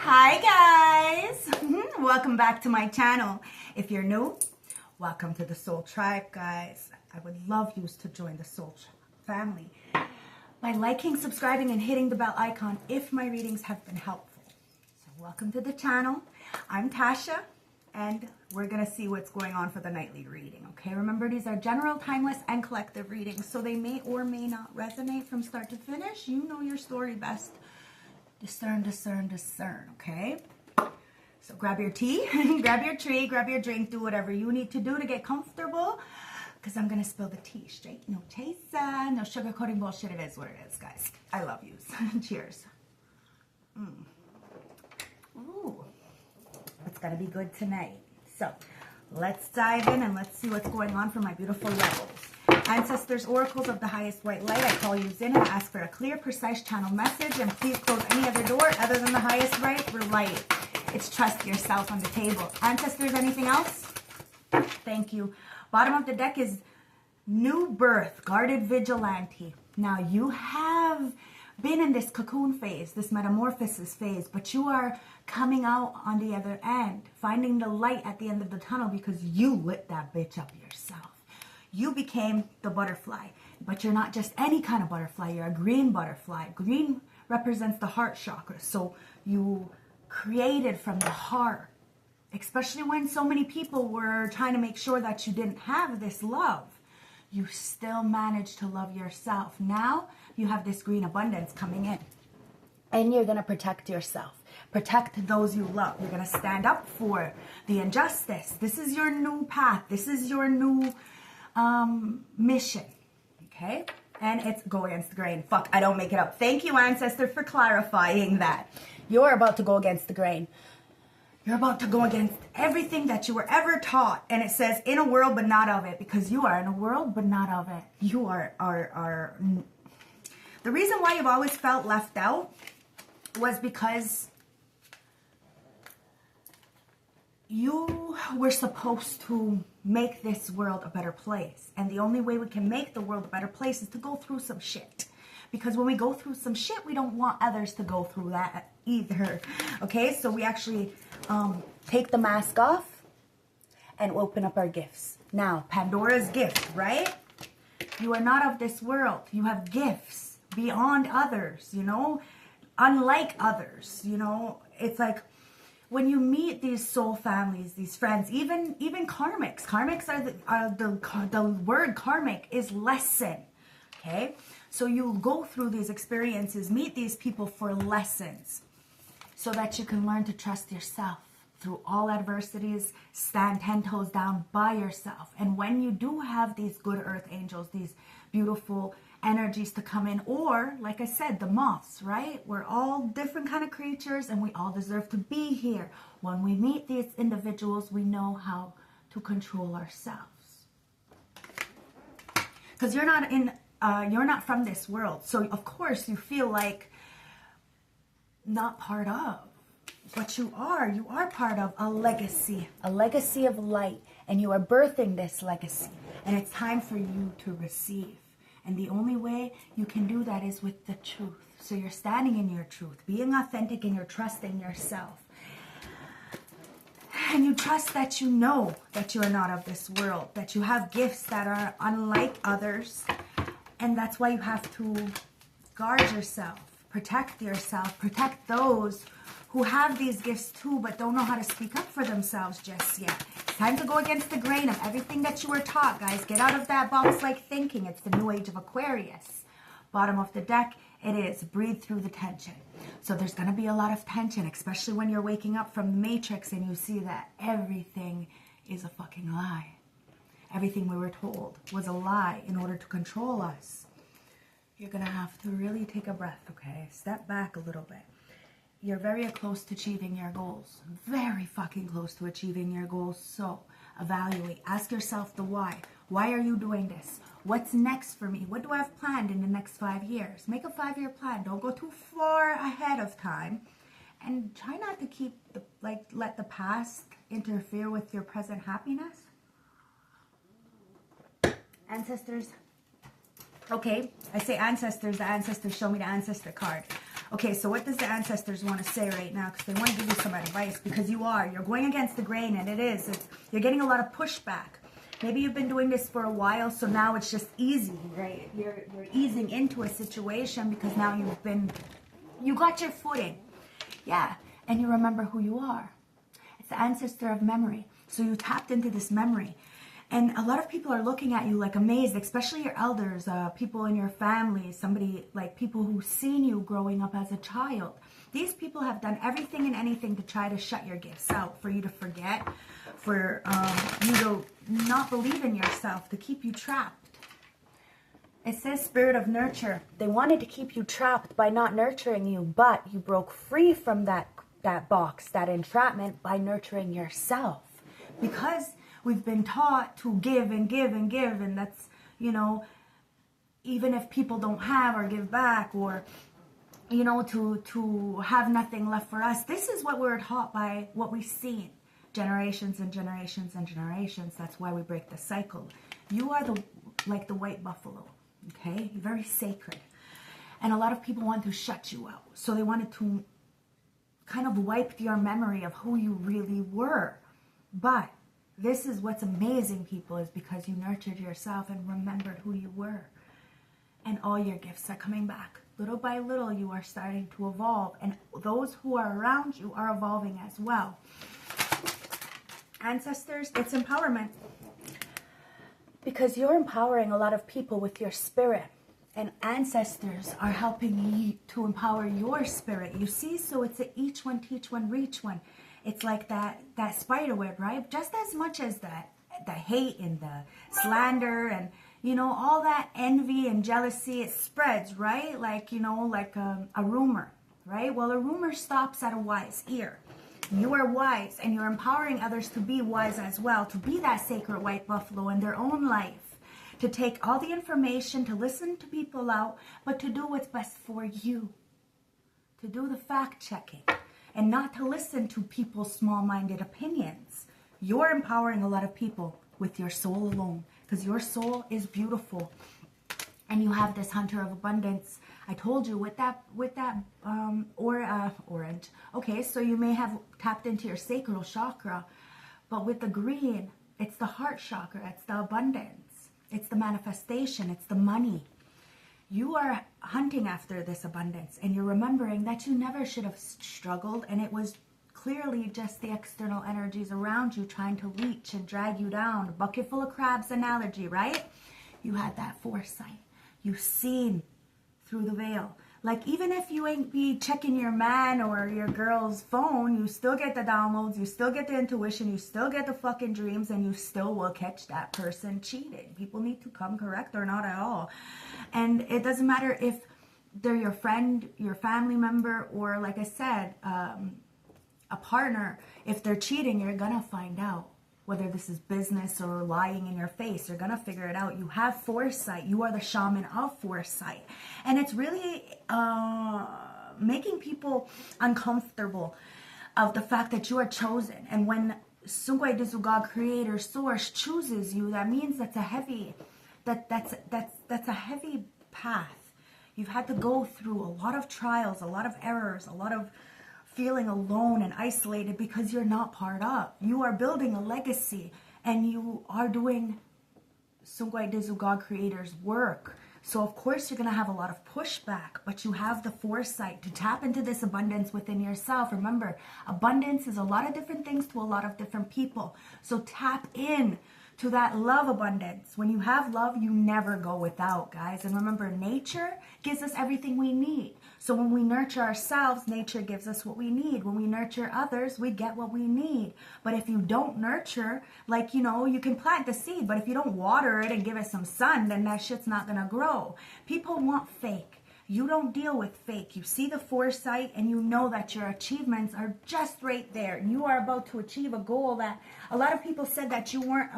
Hi guys, welcome back to my channel. If you're new, welcome to the Soul Tribe, guys. I would love you to join the Soul family by liking, subscribing, and hitting the bell icon if my readings have been helpful. So welcome to the channel. I'm Tasha, and we're gonna see what's going on for the nightly reading. Okay, remember these are general, timeless, and collective readings, so they may or may not resonate from start to finish. You know your story best. Discern, discern, discern, okay? So grab your tea, grab your tree, grab your drink, do whatever you need to do to get comfortable, because I'm going to spill the tea straight. No chaser, no sugarcoating bullshit. It is what it is, guys. I love yous. Cheers. Ooh, it's going to be good tonight. So let's dive in and let's see what's going on for my beautiful levels. Ancestors, oracles of the highest white light, I call you in and ask for a clear, precise channel message, and please close any other door other than the highest right light. It's trust yourself on the table. Ancestors, anything else? Thank you. Bottom of the deck is new birth, guarded vigilante. Now, you have been in this cocoon phase, this metamorphosis phase, but you are coming out on the other end, finding the light at the end of the tunnel because you lit that bitch up yourself. You became the butterfly, but you're not just any kind of butterfly. You're a green butterfly. Green represents the heart chakra. So you created from the heart, especially when so many people were trying to make sure that you didn't have this love. You still managed to love yourself. Now you have this green abundance coming in, and you're going to protect yourself. Protect those you love. You're going to stand up for the injustice. This is your new path. This is your new mission, okay? And it's go against the grain. Fuck, I don't make it up. Thank you, Ancestor, for clarifying that. You're about to go against the grain. You're about to go against everything that you were ever taught. And it says in a world but not of it, because you are in a world but not of it. You are the reason why you've always felt left out was because you were supposed to make this world a better place. And the only way we can make the world a better place is to go through some shit. Because when we go through some shit, we don't want others to go through that either. Okay, so we actually take the mask off and open up our gifts. Now, Pandora's gift, right? You are not of this world. You have gifts beyond others, you know, unlike others, you know. It's like, when you meet these soul families, these friends, even karmics are the word karmic is lesson, okay? So you go through these experiences, meet these people for lessons, so that you can learn to trust yourself through all adversities, stand 10 toes down by yourself. And when you do have these good earth angels, these beautiful energies to come in, or like I said, the moths, right? We're all different kind of creatures and we all deserve to be here. When we meet these individuals, we know how to control ourselves, because you're not from this world. So of course you feel like not part of, but you are part of a legacy of light, and you are birthing this legacy, and it's time for you to receive. And the only way you can do that is with the truth. So you're standing in your truth, being authentic, and you're trusting yourself. And you trust that you know that you are not of this world, that you have gifts that are unlike others. And that's why you have to guard yourself, protect those who have these gifts too, but don't know how to speak up for themselves just yet. It's time to go against the grain of everything that you were taught, guys. Get out of that box-like thinking. It's the new age of Aquarius. Bottom of the deck, it is breathe through the tension. So there's going to be a lot of tension, especially when you're waking up from the matrix and you see that everything is a fucking lie. Everything we were told was a lie in order to control us. You're going to have to really take a breath, okay? Step back a little bit. You're very close to achieving your goals. Very fucking close to achieving your goals. So evaluate. Ask yourself the why. Why are you doing this? What's next for me? What do I have planned in the next 5 years? Make a 5-year plan. Don't go too far ahead of time. And try not to keep let the past interfere with your present happiness. Ancestors. Okay, I say ancestors. The ancestors show me the ancestor card. Okay, so what does the ancestors want to say right now? Because they want to give you some advice, because you're going against the grain, and you're getting a lot of pushback. Maybe you've been doing this for a while, so now it's just easy, right? You're easing into a situation because now you got your footing. Yeah, and you remember who you are. It's the ancestor of memory. So you tapped into this memory. And a lot of people are looking at you like amazed, especially your elders, people in your family, somebody like people who've seen you growing up as a child. These people have done everything and anything to try to shut your gifts out, for you to forget, for you to not believe in yourself, to keep you trapped. It says spirit of nurture. They wanted to keep you trapped by not nurturing you, but you broke free from that box, that entrapment, by nurturing yourself. Because we've been taught to give and give and give, and that's, you know, even if people don't have or give back, or, you know, to have nothing left for us. This is what we're taught by what we've seen generations and generations and generations. That's why we break the cycle. You are like the white buffalo, okay? You're very sacred. And a lot of people want to shut you out. So they wanted to kind of wipe your memory of who you really were. But this is what's amazing, people, is because you nurtured yourself and remembered who you were. And all your gifts are coming back. Little by little, you are starting to evolve. And those who are around you are evolving as well. Ancestors, it's empowerment. Because you're empowering a lot of people with your spirit. And ancestors are helping you to empower your spirit. You see, so it's a each one, teach one, reach one. It's like that spider web, right? Just as much as the hate and the slander and, you know, all that envy and jealousy, it spreads, right? Like, you know, like a rumor, right? Well, a rumor stops at a wise ear. You are wise, and you're empowering others to be wise as well, to be that sacred white buffalo in their own life, to take all the information, to listen to people out, but to do what's best for you, to do the fact checking. And not to listen to people's small-minded opinions. You're empowering a lot of people with your soul alone. Because your soul is beautiful. And you have this hunter of abundance. I told you with that orange. Okay, so you may have tapped into your sacral chakra. But with the green, it's the heart chakra. It's the abundance. It's the manifestation. It's the money. You are hunting after this abundance, and you're remembering that you never should have struggled, and it was clearly just the external energies around you trying to reach and drag you down. A bucket full of crabs analogy, right? You had that foresight. You've seen through the veil. Like, even if you ain't be checking your man or your girl's phone, you still get the downloads, you still get the intuition, you still get the fucking dreams, and you still will catch that person cheating. People need to come correct or not at all. And it doesn't matter if they're your friend, your family member, or, like I said, a partner. If they're cheating, you're gonna find out. Whether this is business or lying in your face, you're going to figure it out. You have foresight. You are the shaman of foresight. And it's really making people uncomfortable of the fact that you are chosen. And when Sungwai Dizu God, Creator, Source, chooses you, that means that's a heavy, that's a heavy path. You've had to go through a lot of trials, a lot of errors, a lot of feeling alone and isolated because you're not part of. You are building a legacy, and you are doing Sungwai Dizu God Creator's work. So of course you're going to have a lot of pushback, but you have the foresight to tap into this abundance within yourself. Remember, abundance is a lot of different things to a lot of different people. So tap in to that love abundance. When you have love, you never go without, guys. And remember, nature gives us everything we need. So when we nurture ourselves, nature gives us what we need. When we nurture others, we get what we need. But if you don't nurture, like, you know, you can plant the seed, but if you don't water it and give it some sun, then that shit's not gonna grow. People want fake. You don't deal with fake. You see the foresight, and you know that your achievements are just right there. You are about to achieve a goal that a lot of people said that you weren't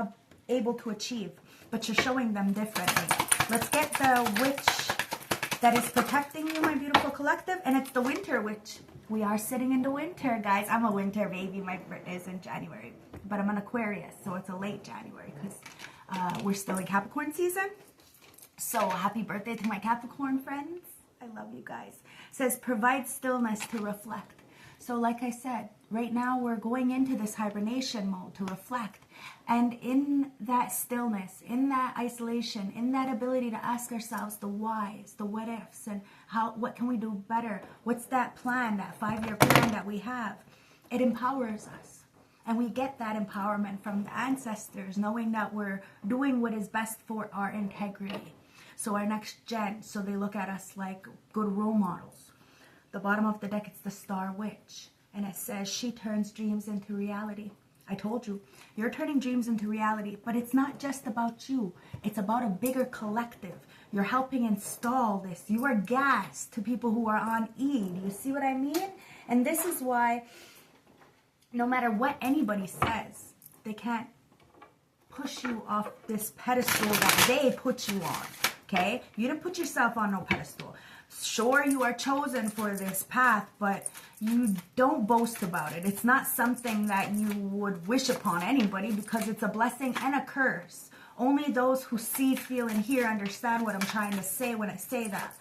able to achieve, but you're showing them differently. Let's get the witch that is protecting you, my beautiful collective, and it's the winter witch. We are sitting in the winter, guys. I'm a winter baby. My birthday is in January, but I'm an Aquarius, so it's a late January because we're still in Capricorn season. So happy birthday to my Capricorn friends. I love you guys. It says, provide stillness to reflect. So like I said, right now we're going into this hibernation mode to reflect. And in that stillness, in that isolation, in that ability to ask ourselves the whys, the what ifs, and what can we do better? What's that plan, that 5-year plan that we have? It empowers us. And we get that empowerment from the ancestors, knowing that we're doing what is best for our integrity. So our next gen, so they look at us like good role models. The bottom of the deck, it's the Star Witch. And it says, she turns dreams into reality. I told you, you're turning dreams into reality. But it's not just about you. It's about a bigger collective. You're helping install this. You are gas to people who are on E. Do you see what I mean? And this is why, no matter what anybody says, they can't push you off this pedestal that they put you on. Okay? You didn't put yourself on no pedestal. Sure, you are chosen for this path, but you don't boast about it. It's not something that you would wish upon anybody, because it's a blessing and a curse. Only those who see, feel, and hear understand what I'm trying to say when I say that.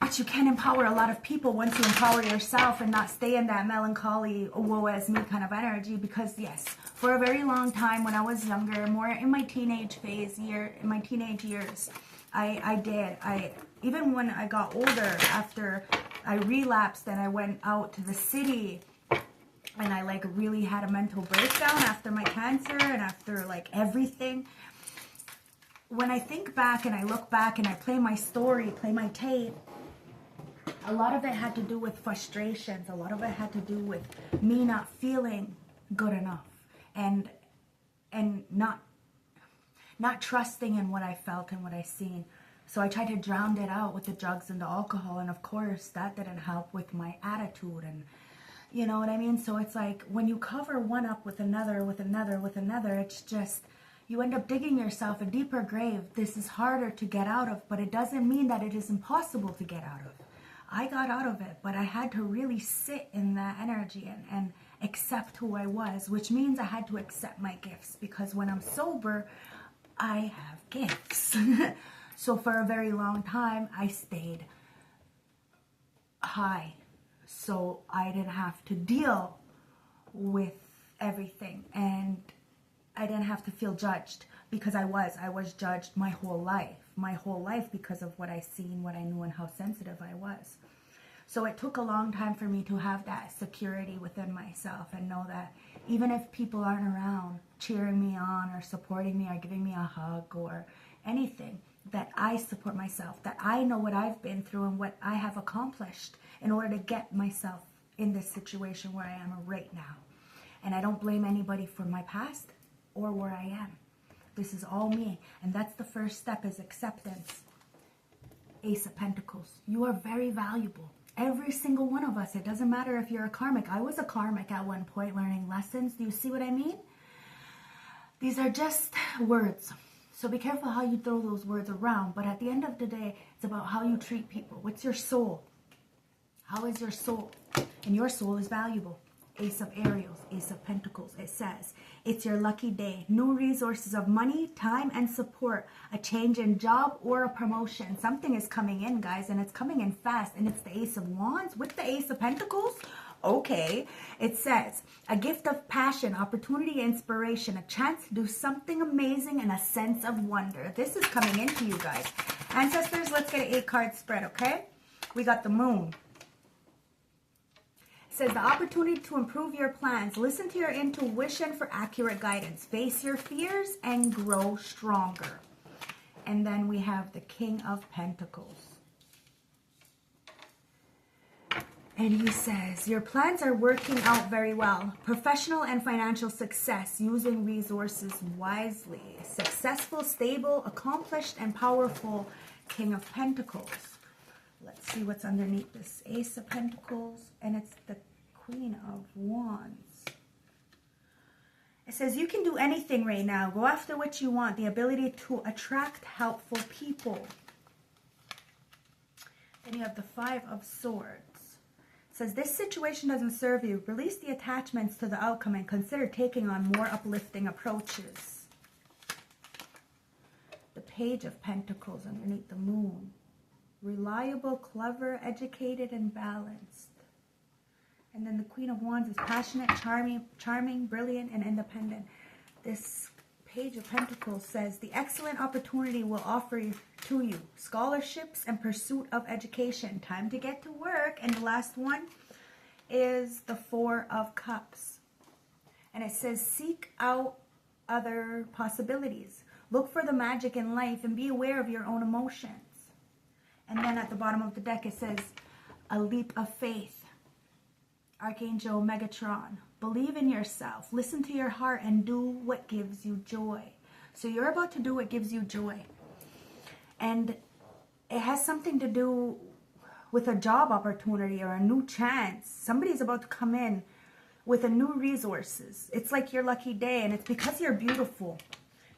But you can empower a lot of people once you empower yourself and not stay in that melancholy, woe as me kind of energy. Because yes, for a very long time when I was younger, more in my teenage phase, in my teenage years, even when I got older, after I relapsed and I went out to the city and I like really had a mental breakdown after my cancer and after like everything. When I think back and I look back and I play my story, play my tape, a lot of it had to do with frustrations. A lot of it had to do with me not feeling good enough and not trusting in what I felt and what I seen. So I tried to drown it out with the drugs and the alcohol, and of course that didn't help with my attitude, and you know what I mean? So it's like when you cover one up with another, it's just, you end up digging yourself a deeper grave. This is harder to get out of, but it doesn't mean that it is impossible to get out of. I got out of it, but I had to really sit in that energy and accept who I was, which means I had to accept my gifts, because when I'm sober, I have gifts. So for a very long time, I stayed high. So I didn't have to deal with everything. And I didn't have to feel judged, because I was judged my whole life because of what I seen, what I knew, and how sensitive I was. So it took a long time for me to have that security within myself and know that even if people aren't around cheering me on or supporting me or giving me a hug or anything, that I support myself, that I know what I've been through and what I have accomplished in order to get myself in this situation where I am right now. And I don't blame anybody for my past or where I am. This is all me. And that's the first step, is acceptance. Ace of Pentacles. You are very valuable. Every single one of us. It doesn't matter if you're a karmic. I was a karmic at one point, learning lessons. Do you see what I mean? These are just words. So be careful how you throw those words around. But at the end of the day, it's about how you treat people. What's your soul? How is your soul? And your soul is valuable. Ace of Ariels, Ace of Pentacles. It says, it's your lucky day. New resources of money, time, and support. A change in job or a promotion. Something is coming in, guys, and it's coming in fast. And it's the Ace of Wands with the Ace of Pentacles. Okay. It says, a gift of passion, opportunity, inspiration, a chance to do something amazing, and a sense of wonder. This is coming into you guys. Ancestors, let's get an 8-card spread, okay? We got the Moon. Says the opportunity to improve your plans. Listen to your intuition for accurate guidance. Face your fears and grow stronger. And then we have the King of Pentacles. And he says, your plans are working out very well. Professional and financial success, using resources wisely. Successful, stable, accomplished, and powerful King of Pentacles. Let's see what's underneath this Ace of Pentacles. And it's the Queen of Wands. It says you can do anything right now. Go after what you want. The ability to attract helpful people. Then you have the 5 of Swords. It says this situation doesn't serve you. Release the attachments to the outcome and consider taking on more uplifting approaches. The Page of Pentacles underneath the Moon. reliable, clever, educated, and balanced. And then the Queen of Wands is passionate, charming, brilliant, and independent. This Page of Pentacles says, the excellent opportunity will offer to you scholarships and pursuit of education. Time to get to work. And the last one is the Four of Cups. And it says, seek out other possibilities. Look for the magic in life and be aware of your own emotions. And then at the bottom of the deck, it says, a leap of faith. Archangel Megatron. Believe in yourself. Listen to your heart and do what gives you joy. So you're about to do what gives you joy. And it has something to do with a job opportunity or a new chance. Somebody's about to come in with a new resources. It's like your lucky day, and it's because you're beautiful,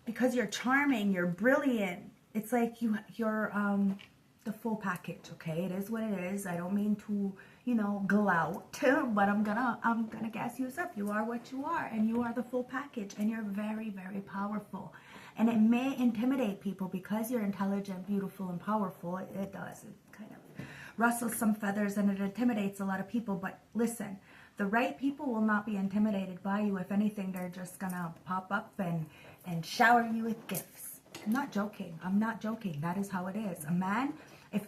because you're charming, you're brilliant. It's like you're the full package, okay? It is what it is. I don't mean to, you know, glout, but I'm gonna gas you up. You are what you are, and you are the full package, and you're very, very powerful. And it may intimidate people because you're intelligent, beautiful, and powerful. It does. It kind of rustles some feathers, and it intimidates a lot of people. But listen, the right people will not be intimidated by you. If anything, they're just gonna pop up and shower you with gifts. I'm not joking. I'm not joking. That is how it is. A man,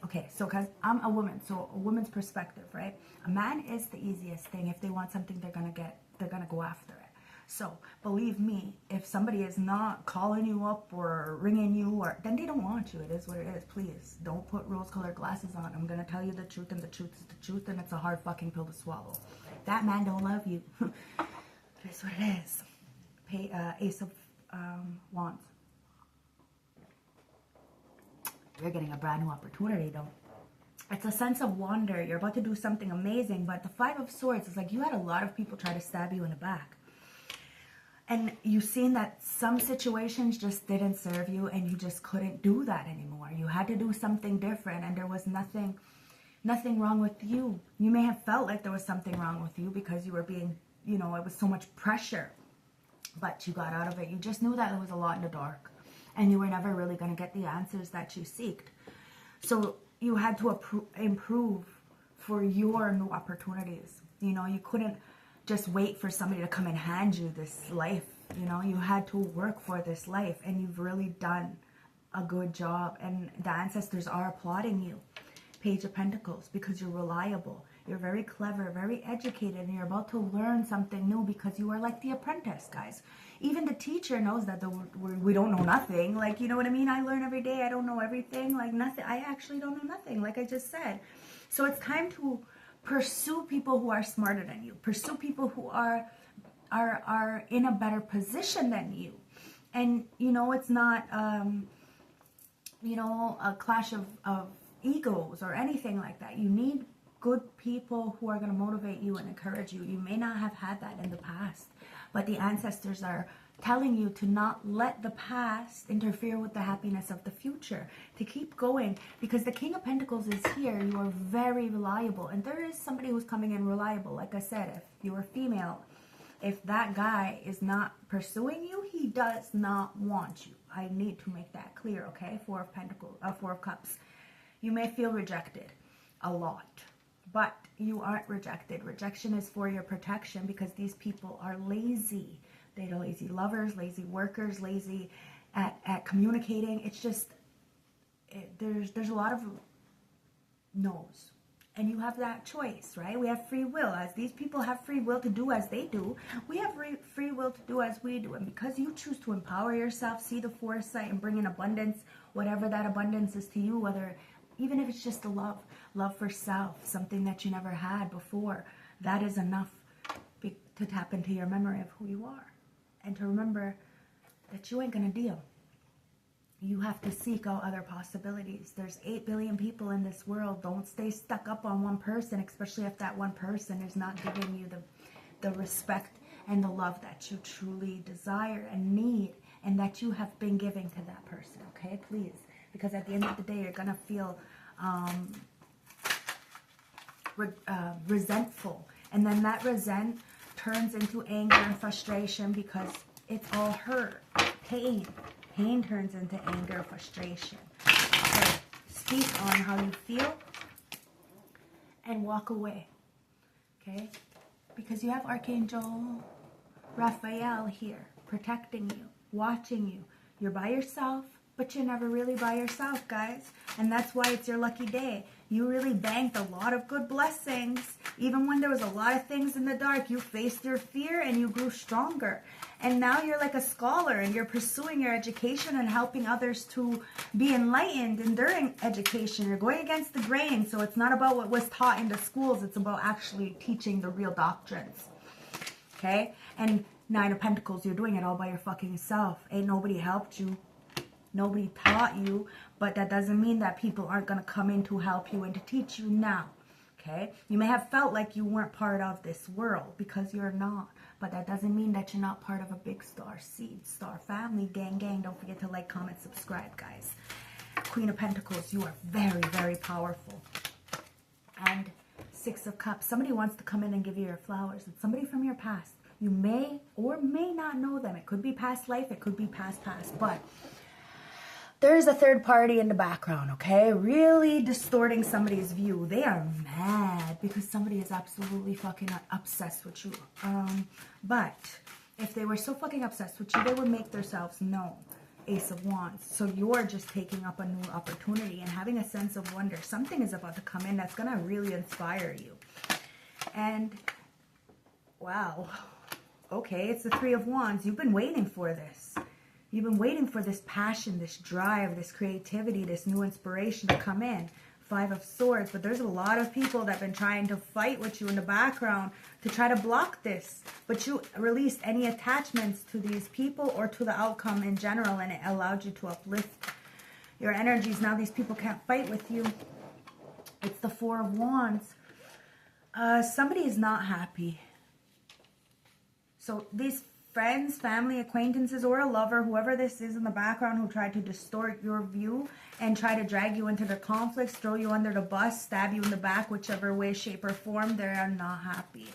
okay, so because I'm a woman, so a woman's perspective, right? A man is the easiest thing. If they want something, they're gonna go after it. So believe me, if somebody is not calling you up or ringing you, then they don't want you. It is what it is. Please don't put rose-colored glasses on. I'm gonna tell you the truth, and the truth is the truth, and it's a hard fucking pill to swallow. That man don't love you. It is what it is. Ace of Wands. You're getting a brand new opportunity, though. It's a sense of wonder. You're about to do something amazing, but the Five of Swords is like you had a lot of people try to stab you in the back. And you've seen that some situations just didn't serve you, and you just couldn't do that anymore. You had to do something different, and there was nothing wrong with you. You may have felt like there was something wrong with you because you were being, you know, it was so much pressure, but you got out of it. You just knew that there was a lot in the dark, and you were never really going to get the answers that you seeked. So you had to improve for your new opportunities. You know, you couldn't just wait for somebody to come and hand you this life. You know, you had to work for this life, and you've really done a good job, and the ancestors are applauding you. Page of Pentacles, because you're reliable, you're very clever, very educated, and you're about to learn something new because you are like the apprentice, guys. Even the teacher knows that we don't know nothing. Like, you know what I mean? I learn every day. I don't know everything. Like, nothing. I actually don't know nothing, like I just said. So it's time to pursue people who are smarter than you. Pursue people who are in a better position than you. And, you know, it's not, you know, a clash of egos or anything like that. You need good people who are going to motivate you and encourage you. You may not have had that in the past, but the ancestors are telling you to not let the past interfere with the happiness of the future, to keep going, because the King of Pentacles is here. You are very reliable, and there is somebody who's coming in reliable. Like I said, if you are female, if that guy is not pursuing you, he does not want you. I need to make that clear, okay? Four of Pentacles, Four of Cups. You may feel rejected a lot, but you aren't rejected. Rejection is for your protection, because these people are lazy. They're lazy lovers, lazy workers, lazy at communicating. It's just, there's a lot of no's. And you have that choice, right? We have free will. As these people have free will to do as they do, we have free will to do as we do. And because you choose to empower yourself, see the foresight, and bring in abundance, whatever that abundance is to you, whether even if it's just a love for self, something that you never had before, that is enough to tap into your memory of who you are. And to remember that you ain't gonna deal. You have to seek out other possibilities. There's 8 billion people in this world. Don't stay stuck up on one person, especially if that one person is not giving you the respect and the love that you truly desire and need, and that you have been giving to that person, okay? Please. Because at the end of the day, you're going to feel resentful. And then that resent turns into anger and frustration, because it's all hurt. Pain. Pain turns into anger, frustration. Okay. speak on how you feel and walk away. Okay? Because you have Archangel Raphael here, protecting you, watching you. You're by yourself, but you're never really by yourself, guys. And that's why it's your lucky day. You really banked a lot of good blessings. Even when there was a lot of things in the dark, you faced your fear and you grew stronger. And now you're like a scholar and you're pursuing your education and helping others to be enlightened and during education. You're going against the grain. So it's not about what was taught in the schools. It's about actually teaching the real doctrines. Okay? And Nine of Pentacles, you're doing it all by your fucking self. Ain't nobody helped you. Nobody taught you, but that doesn't mean that people aren't going to come in to help you and to teach you now, okay? You may have felt like you weren't part of this world because you're not, but that doesn't mean that you're not part of a big star seed, star family, gang. Don't forget to like, comment, subscribe, guys. Queen of Pentacles, you are very, very powerful. And Six of Cups, somebody wants to come in and give you your flowers. It's somebody from your past. You may or may not know them. It could be past life, it could be past, but there's a third party in the background, okay? Really distorting somebody's view. They are mad because somebody is absolutely fucking obsessed with you. But if they were so fucking obsessed with you, they would make themselves known. Ace of Wands. So you're just taking up a new opportunity and having a sense of wonder. Something is about to come in that's going to really inspire you. And, wow. Okay, it's the Three of Wands. You've been waiting for this. You've been waiting for this passion, this drive, this creativity, this new inspiration to come in. Five of Swords. But there's a lot of people that have been trying to fight with you in the background to try to block this. But you released any attachments to these people or to the outcome in general, and it allowed you to uplift your energies. Now these people can't fight with you. It's the Four of Wands. Somebody is not happy. So these friends, family, acquaintances, or a lover, whoever this is in the background who tried to distort your view and try to drag you into their conflicts, throw you under the bus, stab you in the back, whichever way, shape, or form, they are not happy.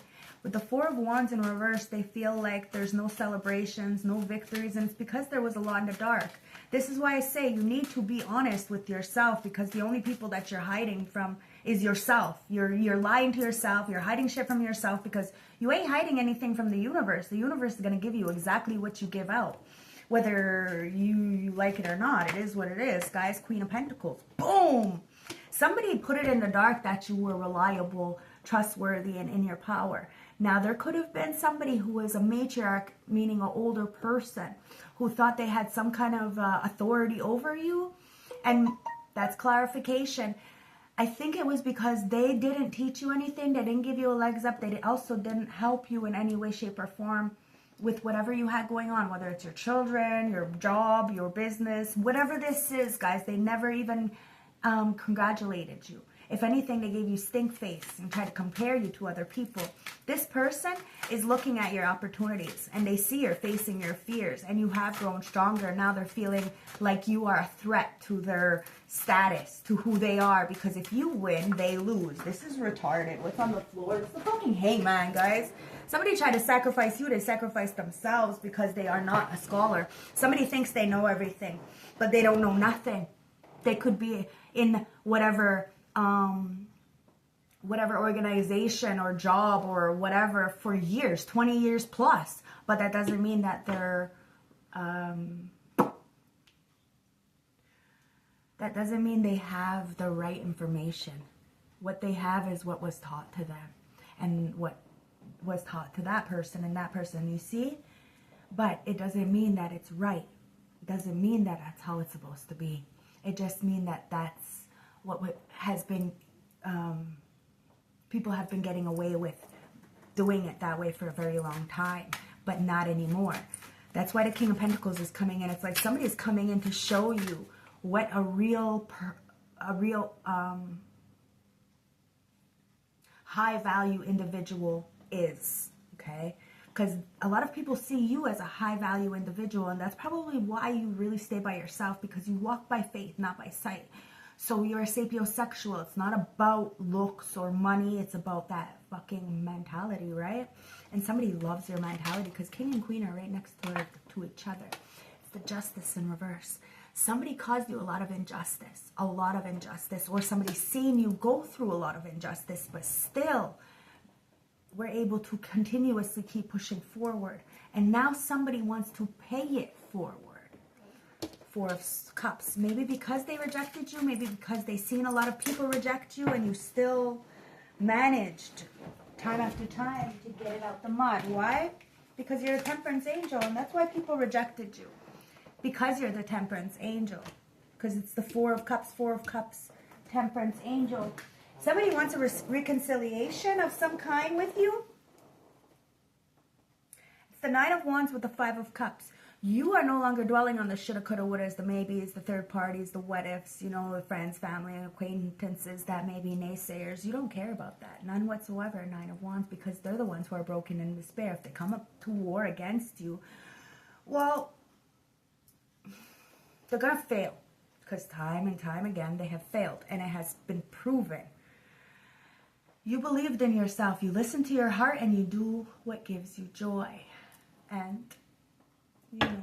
With the Four of Wands in reverse, they feel like there's no celebrations, no victories, and it's because there was a lot in the dark. This is why I say you need to be honest with yourself, because the only people that you're hiding from is yourself. You're lying to yourself. You're hiding shit from yourself because you ain't hiding anything from the universe. The universe is going to give you exactly what you give out. Whether you like it or not, it is what it is, guys. Queen of Pentacles. Boom! Somebody put it in the dark that you were reliable, trustworthy, and in your power. Now, there could have been somebody who was a matriarch, meaning an older person, who thought they had some kind of authority over you. And that's clarification. I think it was because they didn't teach you anything. They didn't give you a legs up. They also didn't help you in any way, shape, or form with whatever you had going on, whether it's your children, your job, your business, whatever this is, guys. They never even congratulated you. If anything, they gave you stink face and tried to compare you to other people. This person is looking at your opportunities, and they see you're facing your fears, and you have grown stronger. Now they're feeling like you are a threat to their status, to who they are, because if you win, they lose. This is retarded. What's on the floor? It's the fucking hangman, guys. Somebody tried to sacrifice you. They sacrificed themselves because they are not a scholar. Somebody thinks they know everything, but they don't know nothing. They could be in whatever organization or job or whatever for years, 20 years plus, but that doesn't mean that they're that doesn't mean they have the right information. What they have is what was taught to them and what was taught to that person and that person, you see? But it doesn't mean that it's right. It doesn't mean that that's how it's supposed to be. It just means that that's what has been, people have been getting away with doing it that way for a very long time, but not anymore. That's why the King of Pentacles is coming in. It's like somebody is coming in to show you what a real high value individual is, okay? Because a lot of people see you as a high value individual, and that's probably why you really stay by yourself, because you walk by faith, not by sight. So you're a sapiosexual. It's not about looks or money. It's about that fucking mentality, right? And somebody loves your mentality because King and Queen are right next to each other. It's the Justice in reverse. somebody caused you a lot of injustice, or somebody's seen you go through a lot of injustice, but still we're able to continuously keep pushing forward. And now somebody wants to pay it forward. Four of Cups. Maybe because they rejected you, maybe because they've seen a lot of people reject you, and you still managed time after time to get it out the mud. Why? Because you're a Temperance angel, and that's why people rejected you. Because you're the Temperance angel. Because it's the Four of Cups, Temperance angel. Somebody wants a reconciliation of some kind with you. It's the Nine of Wands with the Five of Cups. You are no longer dwelling on the shoulda, coulda, wouldas, the maybes, the third parties, the what ifs, you know, the friends, family, and acquaintances that may be naysayers. You don't care about that. None whatsoever, Nine of Wands, because they're the ones who are broken in despair. If they come up to war against you, well, they're going to fail. Because time and time again, they have failed. And it has been proven. You believed in yourself. You listen to your heart and you do what gives you joy. And you know,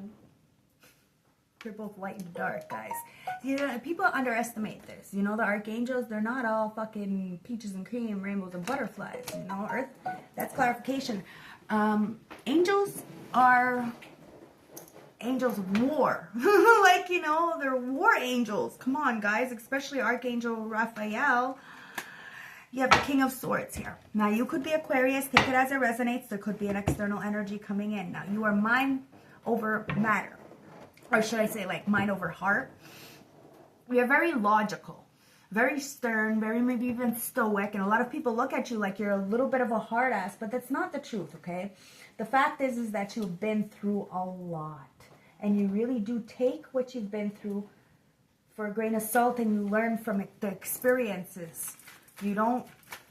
you're both light and dark, guys. You know, people underestimate this. You know, the archangels, they're not all fucking peaches and cream, rainbows and butterflies. You know, Earth, that's clarification. Angels are angels of war. Like, you know, they're war angels. Come on, guys, especially Archangel Raphael. You have the King of Swords here. Now, you could be Aquarius. Take it as it resonates. There could be an external energy coming in. Now, you are mind over matter, or should I say like mind over heart. We are very logical, very stern, very maybe even stoic, and a lot of people look at you like you're a little bit of a hard ass, but that's not the truth, okay? The fact is that you've been through a lot, and you really do take what you've been through for a grain of salt, and you learn from it, the experiences. You don't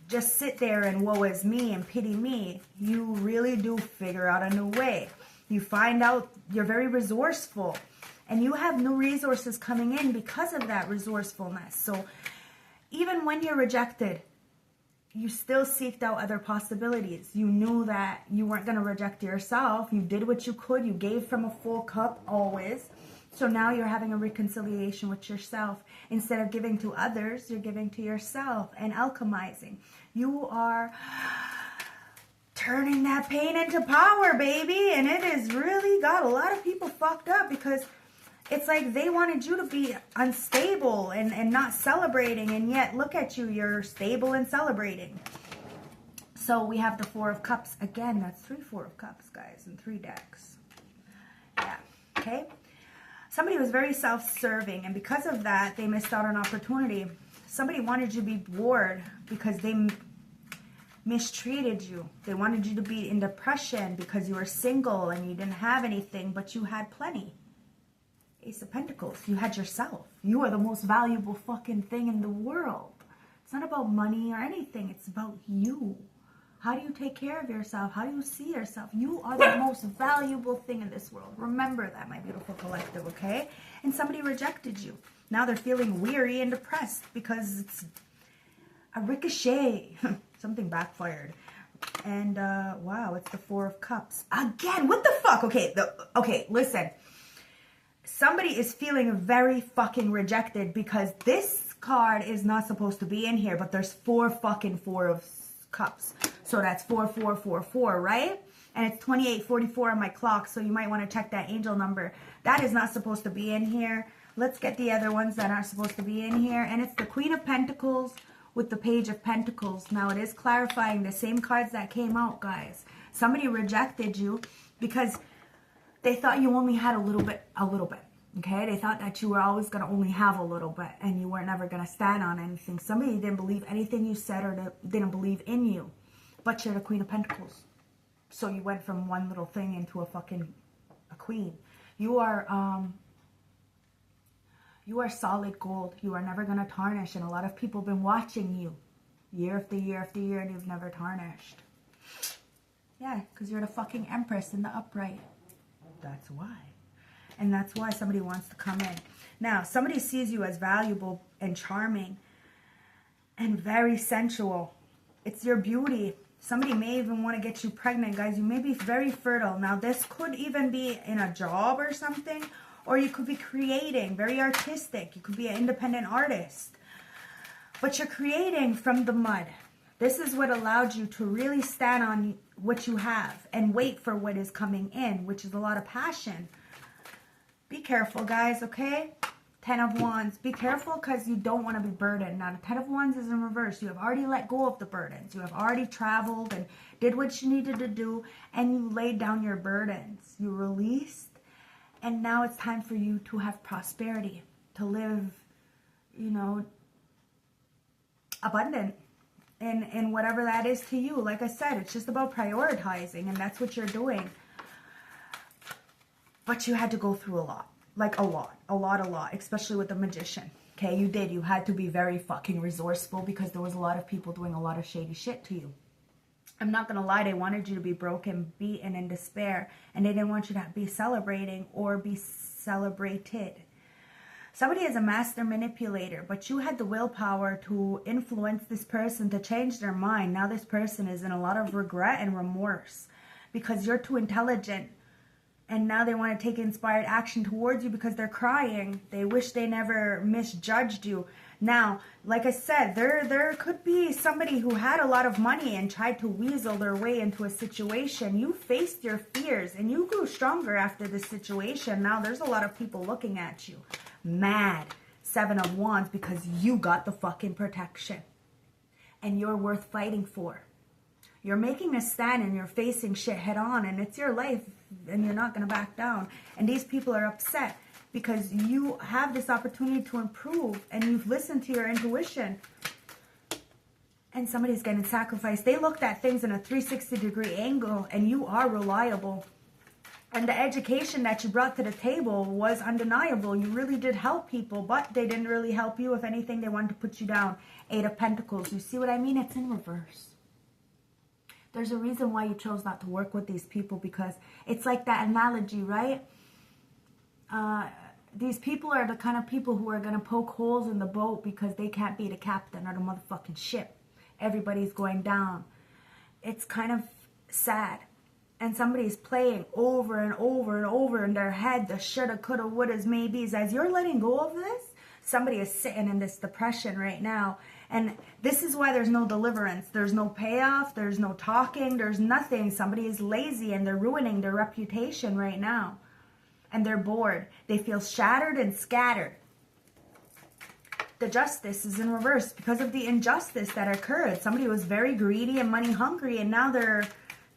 just sit there and woe is me and pity me. You really do figure out a new way. You find out you're very resourceful, and you have new resources coming in because of that resourcefulness. So even when you're rejected, you still seeked out other possibilities. You knew that you weren't going to reject yourself. You did what you could. You gave from a full cup always. So now you're having a reconciliation with yourself. Instead of giving to others, you're giving to yourself and alchemizing. You are turning that pain into power, baby. And it has really got a lot of people fucked up, because it's like they wanted you to be unstable and not celebrating. And yet, look at you. You're stable and celebrating. So we have the Four of Cups. Again, that's 3 Four of Cups, guys, and 3 decks. Yeah, okay? Somebody was very self-serving, and because of that, they missed out on opportunity. Somebody wanted you to be bored because they mistreated you. They wanted you to be in depression because you were single and you didn't have anything, but you had plenty. Ace of Pentacles. You had yourself. You are the most valuable fucking thing in the world. It's not about money or anything. It's about you. How do you take care of yourself? How do you see yourself? You are the most valuable thing in this world. Remember that, my beautiful collective, okay? And somebody rejected you. Now they're feeling weary and depressed because it's a ricochet. Something backfired. And, wow, it's the Four of Cups. Again, what the fuck? Okay, okay, listen. Somebody is feeling very fucking rejected because this card is not supposed to be in here, but there's 4 fucking Four of Cups. So that's 4444, right? And it's 2844 on my clock, so you might want to check that angel number. That is not supposed to be in here. Let's get the other ones that aren't supposed to be in here. And it's the Queen of Pentacles with the Page of Pentacles. Now, it is clarifying the same cards that came out, guys. Somebody rejected you because they thought you only had a little bit. Okay? They thought that you were always going to only have a little bit, and you weren't never going to stand on anything. Somebody didn't believe anything you said, or didn't believe in you. But you're the Queen of Pentacles. So you went from one little thing into a queen. You are solid gold. You are never going to tarnish. And a lot of people have been watching you year after year after year, and you've never tarnished. Yeah, because you're the fucking Empress in the upright. That's why. And that's why somebody wants to come in. Now, somebody sees you as valuable and charming and very sensual. It's your beauty. Somebody may even want to get you pregnant, guys. You may be very fertile. Now, this could even be in a job or something, Or you could be creating, very artistic. You could be an independent artist. But you're creating from the mud. This is what allowed you to really stand on what you have and wait for what is coming in, which is a lot of passion. Be careful, guys, okay? 10 of Wands. Be careful because you don't want to be burdened. Now, the 10 of Wands is in reverse. You have already let go of the burdens. You have already traveled and did what you needed to do, and you laid down your burdens. You released, and now it's time for you to have prosperity, to live, you know, abundant in whatever that is to you. Like I said, it's just about prioritizing, and that's what you're doing. But you had to go through a lot. Like a lot, especially with the Magician. Okay, you did. You had to be very fucking resourceful because there was a lot of people doing a lot of shady shit to you. I'm not going to lie, they wanted you to be broken, beaten, in despair. And they didn't want you to be celebrating or be celebrated. Somebody is a master manipulator, but you had the willpower to influence this person to change their mind. Now this person is in a lot of regret and remorse because you're too intelligent. And now they want to take inspired action towards you because they're crying. They wish they never misjudged you. Now, like I said, there could be somebody who had a lot of money and tried to weasel their way into a situation. You faced your fears and you grew stronger after this situation. Now there's a lot of people looking at you. Mad. 7 of Wands because you got the fucking protection. And you're worth fighting for. You're making a stand and you're facing shit head on, and it's your life and you're not going to back down. And these people are upset because you have this opportunity to improve and you've listened to your intuition. And somebody's getting sacrificed. They looked at things in a 360-degree angle, and you are reliable. And the education that you brought to the table was undeniable. You really did help people, but they didn't really help you. If anything, they wanted to put you down. 8 of Pentacles. You see what I mean? It's in reverse. There's a reason why you chose not to work with these people, because it's like that analogy, right? These people are the kind of people who are going to poke holes in the boat because they can't be the captain or the motherfucking ship. Everybody's going down. It's kind of sad. And somebody's playing over and over and over in their head the shoulda, coulda, wouldas, maybes. As you're letting go of this, somebody is sitting in this depression right now. And this is why there's no deliverance. There's no payoff. There's no talking. There's nothing. Somebody is lazy and they're ruining their reputation right now. And they're bored. They feel shattered and scattered. The justice is in reverse because of the injustice that occurred. Somebody was very greedy and money hungry, and now they're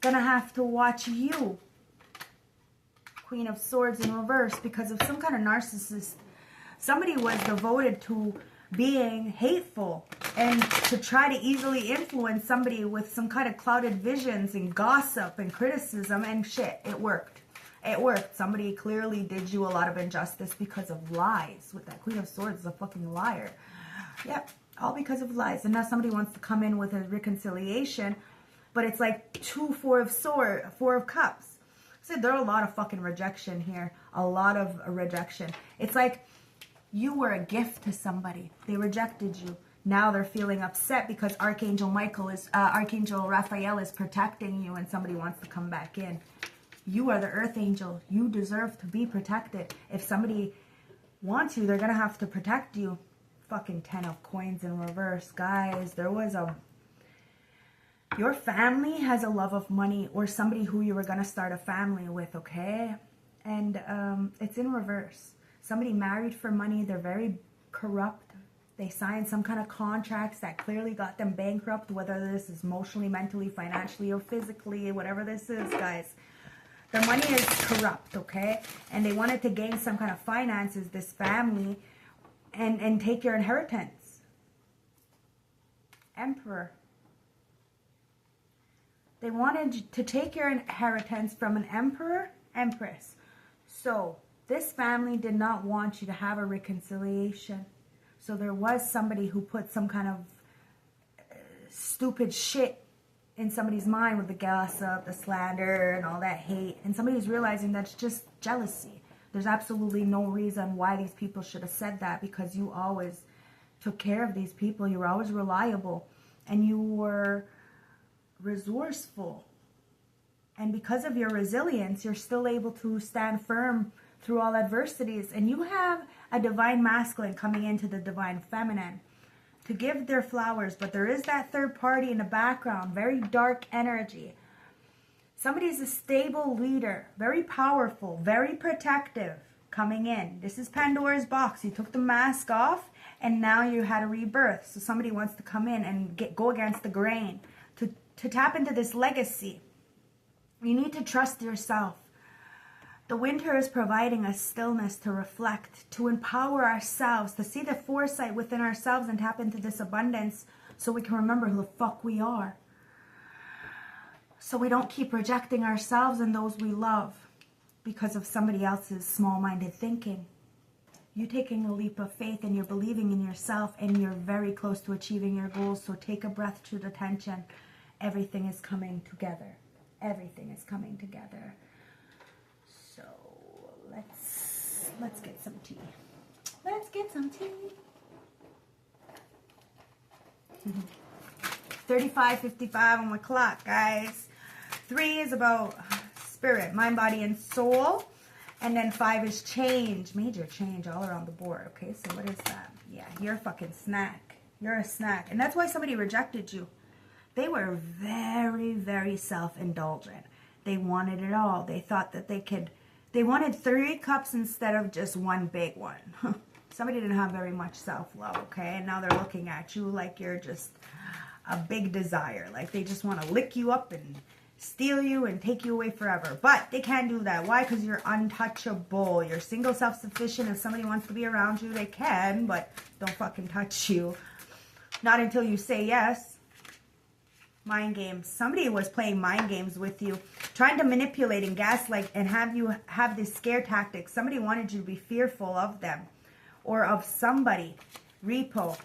going to have to watch you. Queen of Swords in reverse because of some kind of narcissist. Somebody was devoted to being hateful and to try to easily influence somebody with some kind of clouded visions and gossip and criticism, and shit, it worked. It worked. Somebody clearly did you a lot of injustice because of lies. With that Queen of Swords is a fucking liar. Yep, all because of lies. And now somebody wants to come in with a reconciliation, but it's like 4 of Cups. So there are a lot of fucking rejection here. A lot of rejection. It's like you were a gift to somebody. They rejected you. Now they're feeling upset because Archangel Raphael is protecting you, and somebody wants to come back in. You are the Earth Angel. You deserve to be protected. If somebody wants you, they're going to have to protect you. Fucking 10 of Coins in reverse. Guys, there was your family has a love of money, or somebody who you were going to start a family with, okay? And it's in reverse. Somebody married for money. They're very corrupt. They signed some kind of contracts that clearly got them bankrupt, whether this is emotionally, mentally, financially, or physically, whatever this is, guys. Their money is corrupt, okay? And they wanted to gain some kind of finances, this family, and take your inheritance. Emperor. They wanted to take your inheritance from an emperor, empress. So this family did not want you to have a reconciliation. So there was somebody who put some kind of stupid shit in somebody's mind with the gossip, the slander, and all that hate. And somebody's realizing that's just jealousy. There's absolutely no reason why these people should have said that, because you always took care of these people. You were always reliable. And you were resourceful. And because of your resilience, you're still able to stand firm through all adversities. And you have a divine masculine coming into the divine feminine to give their flowers. But there is that third party in the background, very dark energy. Somebody's a stable leader, very powerful, very protective coming in. This is Pandora's box. You took the mask off and now you had a rebirth. So somebody wants to come in and go against the grain. To tap into this legacy, you need to trust yourself. The winter is providing us stillness to reflect, to empower ourselves, to see the foresight within ourselves and tap into this abundance so we can remember who the fuck we are. So we don't keep rejecting ourselves and those we love because of somebody else's small-minded thinking. You're taking a leap of faith and you're believing in yourself and you're very close to achieving your goals. So take a breath through the tension. Everything is coming together. Everything is coming together. So let's get some tea. Let's get some tea. 35:55 on my clock, guys. 3 is about spirit, mind, body, and soul. And then 5 is change, major change all around the board. Okay, so what is that? Yeah, you're a fucking snack. You're a snack. And that's why somebody rejected you. They were very, very self-indulgent. They wanted it all. They thought that they wanted 3 cups instead of just one big one. Somebody didn't have very much self-love, okay? And now they're looking at you like you're just a big desire. Like they just want to lick you up and steal you and take you away forever. But they can't do that. Why? Because you're untouchable. You're single, self-sufficient. If somebody wants to be around you, they can, but don't fucking touch you. Not until you say yes. Mind games. Somebody was playing mind games with you, trying to manipulate and gaslight and have you have this scare tactic. Somebody wanted you to be fearful of them or of somebody. Repo.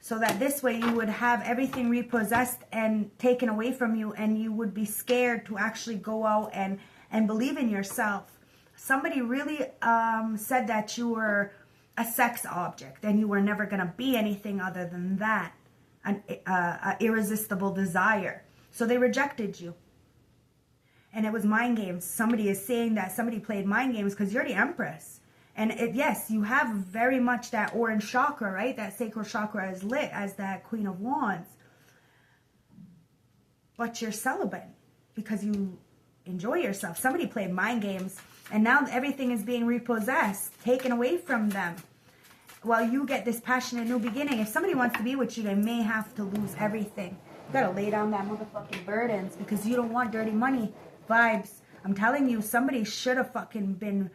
So that this way you would have everything repossessed and taken away from you, and you would be scared to actually go out and believe in yourself. Somebody really said that you were a sex object and you were never going to be anything other than that. An irresistible desire. So they rejected you. And it was mind games. Somebody is saying that somebody played mind games because you're the Empress. And yes, you have very much that orange chakra, right? That sacral chakra is lit as that Queen of Wands. But you're celibate because you enjoy yourself. Somebody played mind games and now everything is being repossessed, taken away from them. While you get this passionate new beginning. If somebody wants to be with you, they may have to lose everything. You gotta lay down that motherfucking burdens because you don't want dirty money vibes. I'm telling you, somebody should have fucking been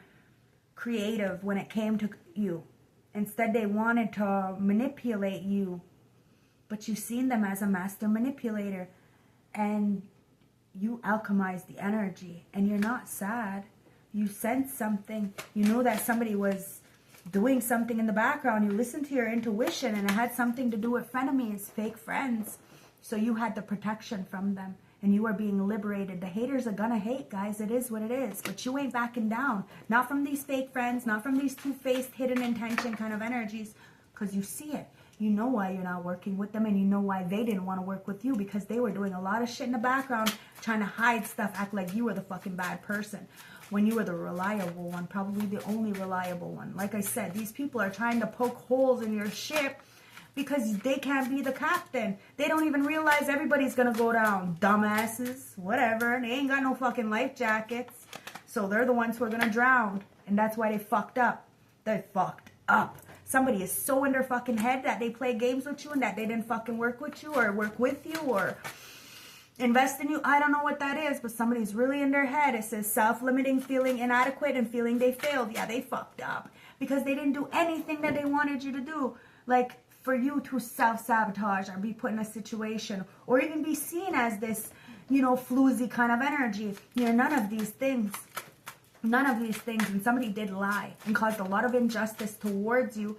creative when it came to you. Instead, they wanted to manipulate you. But you've seen them as a master manipulator. And you alchemize the energy. And you're not sad. You sense something. You know that somebody was doing something in the background. You listen to your intuition, and it had something to do with frenemies, fake friends. So you had the protection from them, and you are being liberated. The haters are gonna hate, guys. It is what it is. But you ain't backing down. Not from these fake friends, not from these two-faced, hidden intention kind of energies, because you see it. You know why you're not working with them, and you know why they didn't want to work with you, because they were doing a lot of shit in the background, trying to hide stuff, act like you were the fucking bad person. When you were the reliable one, probably the only reliable one. Like I said, these people are trying to poke holes in your ship because they can't be the captain. They don't even realize everybody's going to go down. Dumbasses, whatever. They ain't got no fucking life jackets. So they're the ones who are going to drown. And that's why they fucked up. They fucked up. Somebody is so in their fucking head that they play games with you and that they didn't fucking work with you or work with you or invest in you. I don't know what that is, but somebody's really in their head. It says self-limiting, feeling inadequate, and feeling they failed. Yeah, they fucked up because they didn't do anything that they wanted you to do. Like for you to self-sabotage or be put in a situation or even be seen as this, you know, floozy kind of energy. You're none of these things. None of these things. And somebody did lie and caused a lot of injustice towards you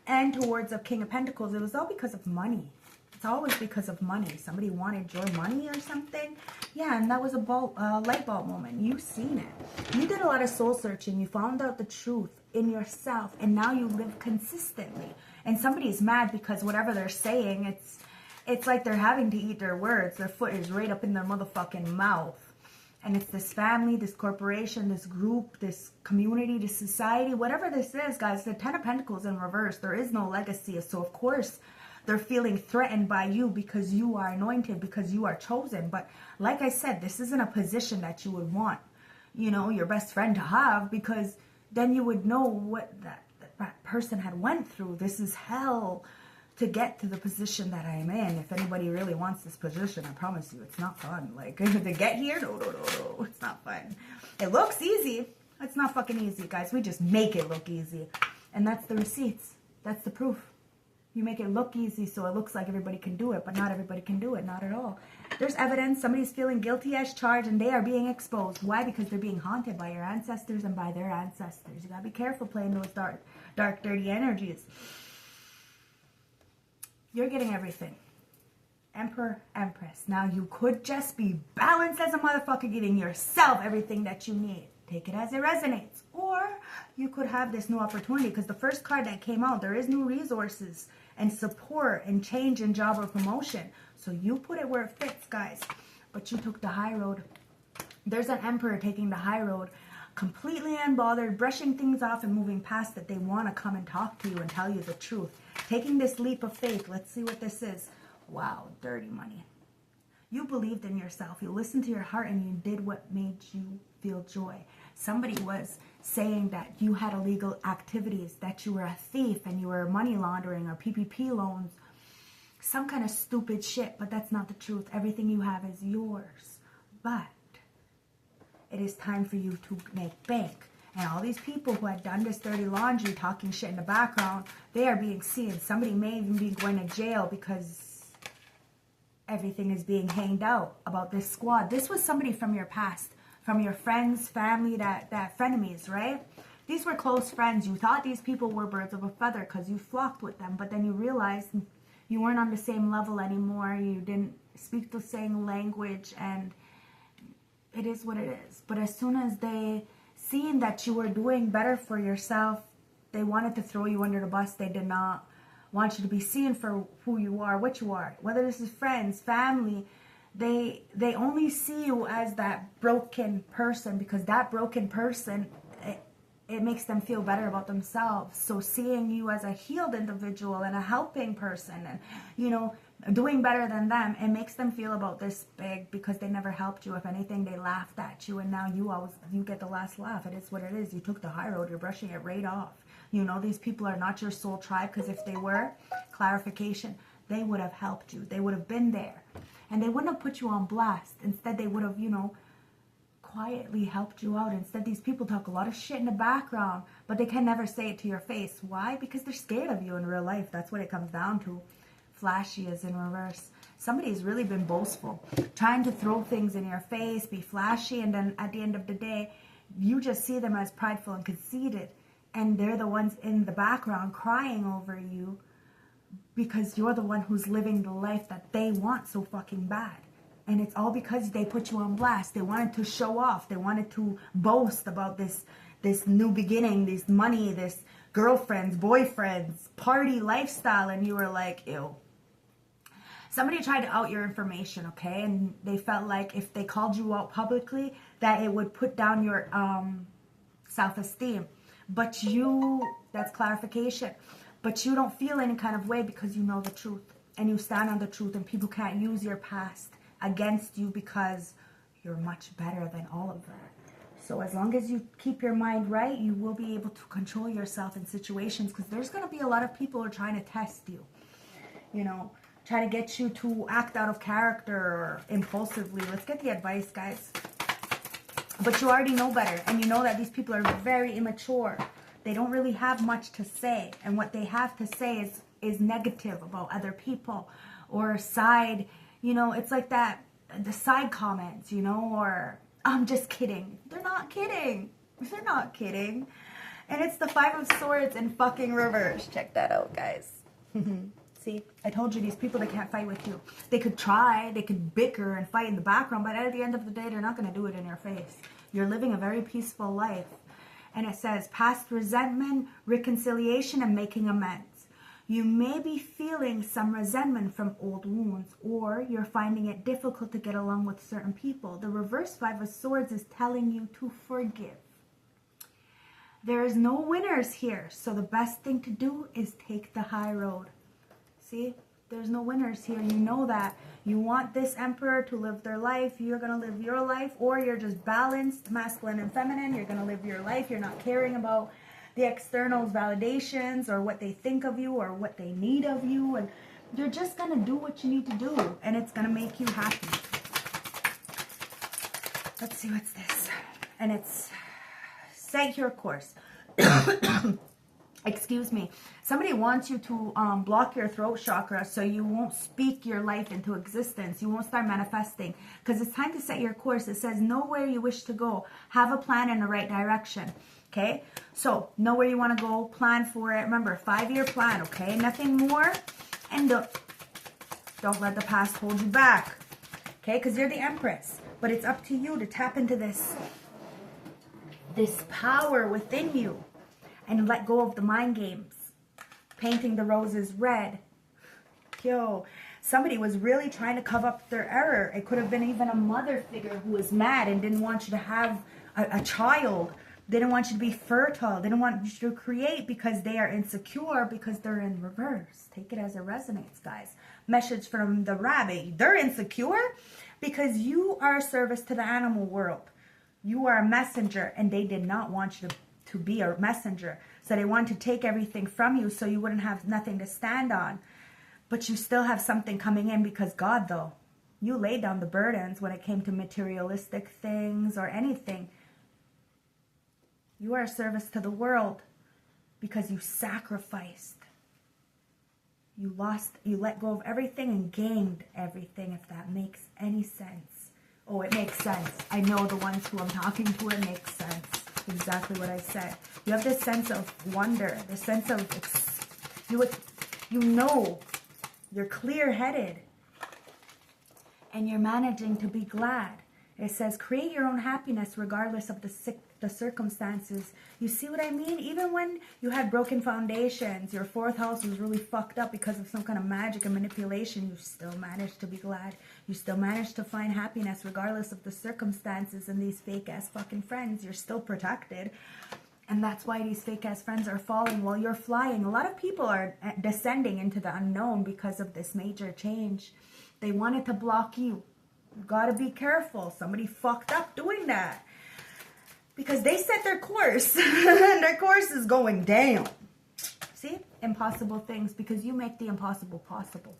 and towards the King of Pentacles. It was all because of money. It's always because of money. Somebody wanted your money or something. Yeah, and that was a light bulb moment. You've seen it. You did a lot of soul searching. You found out the truth in yourself. And now you live consistently. And somebody's mad because whatever they're saying, it's like they're having to eat their words. Their foot is right up in their motherfucking mouth. And it's this family, this corporation, this group, this community, this society, whatever this is, guys. The 10 of Pentacles in reverse. There is no legacy. So, of course, they're feeling threatened by you because you are anointed, because you are chosen. But like I said, this isn't a position that you would want, you know, your best friend to have, because then you would know what that person had went through. This is hell to get to the position that I am in. If anybody really wants this position, I promise you, it's not fun. Like, to get here, no, it's not fun. It looks easy. It's not fucking easy, guys. We just make it look easy. And that's the receipts. That's the proof. You make it look easy so it looks like everybody can do it, but not everybody can do it. Not at all. There's evidence. Somebody's feeling guilty as charged, and they are being exposed. Why? Because they're being haunted by your ancestors and by their ancestors. You gotta be careful playing those dark, dirty energies. You're getting everything. Emperor, Empress. Now, you could just be balanced as a motherfucker, getting yourself everything that you need. Take it as it resonates. Or you could have this new opportunity, because the first card that came out, there is new resources and support and change in job or promotion. So you put it where it fits, guys. But you took the high road. There's an emperor taking the high road, completely unbothered, brushing things off and moving past it. They want to come and talk to you and tell you the truth. Taking this leap of faith. Let's see what this is. Wow, dirty money. You believed in yourself. You listened to your heart and you did what made you feel joy. Somebody was saying that you had illegal activities, that you were a thief and you were money laundering or PPP loans. Some kind of stupid shit, but that's not the truth. Everything you have is yours. But it is time for you to make bank. And all these people who had done this dirty laundry, talking shit in the background, they are being seen. Somebody may even be going to jail because everything is being hanged out about this squad. This was somebody from your past, from your friends, family, that frenemies, right? These were close friends. You thought these people were birds of a feather because you flocked with them, but then you realized you weren't on the same level anymore. You didn't speak the same language, and it is what it is. But as soon as they seen that you were doing better for yourself, they wanted to throw you under the bus. They did not want you to be seen for who you are, what you are. Whether this is friends, family, they only see you as that broken person, because that broken person, it makes them feel better about themselves. So seeing you as a healed individual and a helping person and, you know, doing better than them, it makes them feel about this big, because they never helped you. If anything, they laughed at you, and now you get the last laugh. It is what it is. You took the high road. You're brushing it right off. You know, these people are not your soul tribe, because if they were, clarification, they would have helped you. They would have been there, and they wouldn't have put you on blast. Instead, they would have, you know, quietly helped you out. Instead, these people talk a lot of shit in the background, but they can never say it to your face. Why? Because they're scared of you in real life. That's what it comes down to. Flashy is in reverse. Somebody's really been boastful, trying to throw things in your face, be flashy, and then at the end of the day, you just see them as prideful and conceited, and they're the ones in the background crying over you because you're the one who's living the life that they want so fucking bad. And it's all because they put you on blast. They wanted to show off. They wanted to boast about this new beginning, this money, this girlfriends, boyfriends, party lifestyle, and you were like, ew. Somebody tried to out your information, okay? And they felt like if they called you out publicly, that it would put down your self-esteem. But that's clarification. But you don't feel any kind of way because you know the truth. And you stand on the truth, and people can't use your past against you because you're much better than all of that. So as long as you keep your mind right, you will be able to control yourself in situations, because there's going to be a lot of people who are trying to test you. You know, try to get you to act out of character or impulsively. Let's get the advice, guys. But you already know better, and you know that these people are very immature. They don't really have much to say, and what they have to say is negative about other people, or side, you know, it's like that, the side comments, you know, or I'm just kidding. They're not kidding. They're not kidding. And it's the 5 of Swords in fucking reverse. Check that out, guys. See, I told you, these people, they can't fight with you. They could try, they could bicker and fight in the background, but at the end of the day, they're not going to do it in your face. You're living a very peaceful life. And it says, past resentment, reconciliation, and making amends. You may be feeling some resentment from old wounds, or you're finding it difficult to get along with certain people. The reverse 5 of Swords is telling you to forgive. There is no winners here, so the best thing to do is take the high road. See, there's no winners here. You know that. You want this Emperor to live their life. You're going to live your life, or you're just balanced, masculine and feminine. You're going to live your life. You're not caring about the external validations or what they think of you or what they need of you. And you're just going to do what you need to do, and it's going to make you happy. Let's see what's this. And it's set your course. Excuse me. Somebody wants you to block your throat chakra so you won't speak your life into existence. You won't start manifesting, because it's time to set your course. It says, know where you wish to go. Have a plan in the right direction. Okay? So, know where you want to go. Plan for it. Remember, 5-year plan. Okay? Nothing more. And don't let the past hold you back. Okay? Because you're the Empress. But it's up to you to tap into this power within you. And let go of the mind games. Painting the roses red. Yo, somebody was really trying to cover up their error. It could have been even a mother figure who was mad and didn't want you to have a child. They didn't want you to be fertile. They didn't want you to create because they are insecure, because they're in reverse. Take it as it resonates, guys. Message from the rabbit. They're insecure because you are a service to the animal world. You are a messenger, and they did not want you to be a messenger. So they want to take everything from you so you wouldn't have nothing to stand on. But you still have something coming in, because God, though, you laid down the burdens when it came to materialistic things or anything. You are a service to the world because you sacrificed. You let go of everything and gained everything, if that makes any sense. Oh, it makes sense. I know the ones who I'm talking to, it makes sense. Exactly what I said. You have this sense of wonder, this sense of, you know, you're clear-headed, and you're managing to be glad. It says, create your own happiness regardless of the circumstances. You see what I mean? Even when you had broken foundations, your 4th house was really fucked up because of some kind of magic and manipulation, you still managed to be glad. You still managed to find happiness regardless of the circumstances. And these fake-ass fucking friends, you're still protected. And that's why these fake-ass friends are falling while you're flying. A lot of people are descending into the unknown because of this major change. They wanted to block you. You gotta be careful. Somebody fucked up doing that. Because they set their course. And their course is going down. See? Impossible things. Because you make the impossible possible.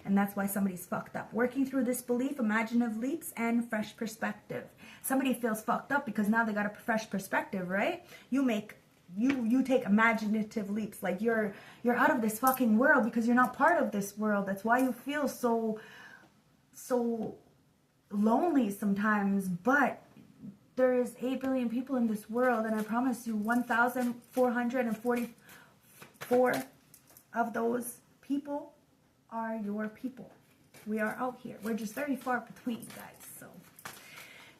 And that's why somebody's fucked up. Working through this belief, imaginative leaps, and fresh perspective. Somebody feels fucked up because now they got a fresh perspective, right? You take imaginative leaps. Like you're out of this fucking world because you're not part of this world. That's why you feel so lonely sometimes. But there is 8 billion people in this world, and I promise you 1,444 of those people are your people. We are out here. We're just very far between, guys. So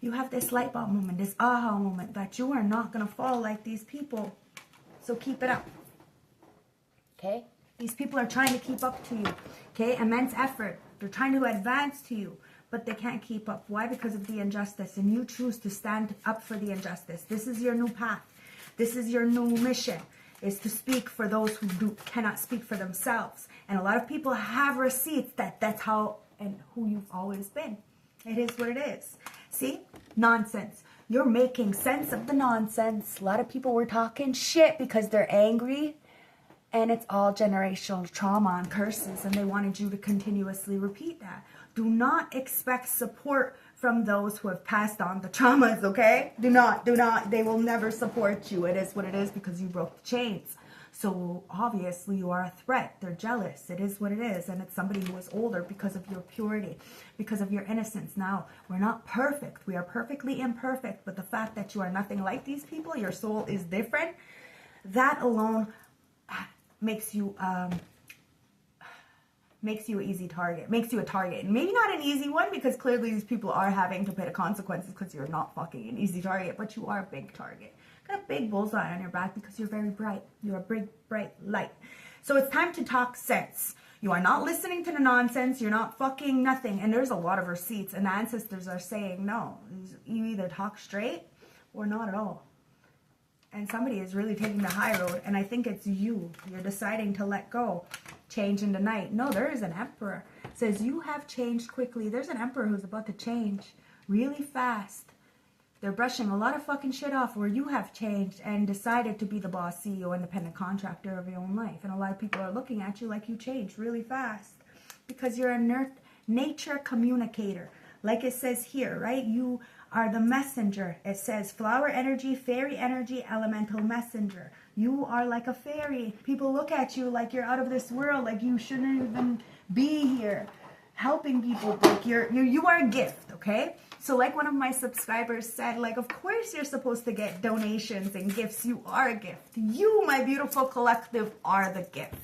you have this light bulb moment, this aha moment, that you are not going to fall like these people. So keep it up. Okay? These people are trying to keep up to you. Okay? Immense effort. They're trying to advance to you, but they can't keep up. Why? Because of the injustice. And you choose to stand up for the injustice. This is your new path. This is your new mission, is to speak for those who cannot speak for themselves. And a lot of people have receipts that that's how and who you've always been. It is what it is. See? Nonsense. You're making sense of the nonsense. A lot of people were talking shit because they're angry. And it's all generational trauma and curses. And they wanted you to continuously repeat that. Do not expect support from those who have passed on the traumas, okay? Do not. They will never support you. It is what it is because you broke the chains. So obviously you are a threat. They're jealous. It is what it is. And it's somebody who is older because of your purity, because of your innocence. Now, we're not perfect. We are perfectly imperfect. But the fact that you are nothing like these people, your soul is different, that alone makes you an easy target. Makes you a target. Maybe not an easy one, because clearly these people are having to pay the consequences because you're not fucking an easy target, but you are a big target. Got a big bullseye on your back because you're very bright. You're a big, bright light. So it's time to talk sense. You are not listening to the nonsense. You're not fucking nothing. And there's a lot of receipts. And the ancestors are saying, no, you either talk straight or not at all. And somebody is really taking the high road. And I think it's you. You're deciding to let go. Change in the night. No, there is an emperor. It says you have changed quickly. There's an emperor who's about to change really fast. They're brushing a lot of fucking shit off where you have changed and decided to be the boss, CEO, independent contractor of your own life. And a lot of people are looking at you like you changed really fast because you're a nature communicator. Like it says here, right? You are the messenger. It says flower energy, fairy energy, elemental messenger. You are like a fairy. People look at you like you're out of this world, like you shouldn't even be here helping people. Like you are a gift, okay? So like one of my subscribers said, like, of course you're supposed to get donations and gifts. You are a gift. You, my beautiful collective, are the gift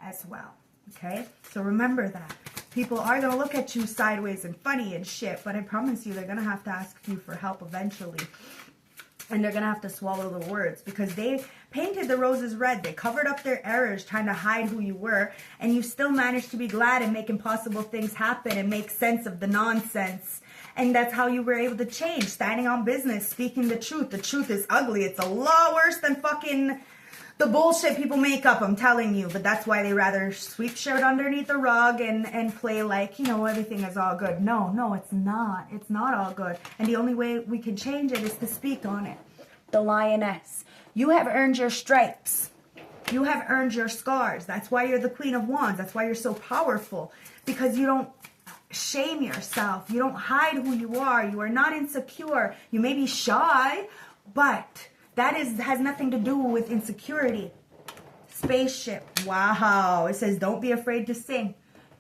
as well. Okay? So remember that. People are going to look at you sideways and funny and shit, but I promise you they're going to have to ask you for help eventually. And they're going to have to swallow the words because they painted the roses red. They covered up their errors trying to hide who you were. And you still managed to be glad and make impossible things happen and make sense of the nonsense. And that's how you were able to change. Standing on business, speaking the truth. The truth is ugly. It's a lot worse than fucking the bullshit people make up, I'm telling you. But that's why they rather sweep shit underneath the rug and play like, you know, everything is all good. No, it's not. It's not all good. And the only way we can change it is to speak on it. The lioness. You have earned your stripes. You have earned your scars. That's why you're the Queen of Wands. That's why you're so powerful. Because you don't shame yourself. You don't hide who you are. You are not insecure. You may be shy, but that has nothing to do with insecurity. Spaceship. Wow. It says, don't be afraid to sing.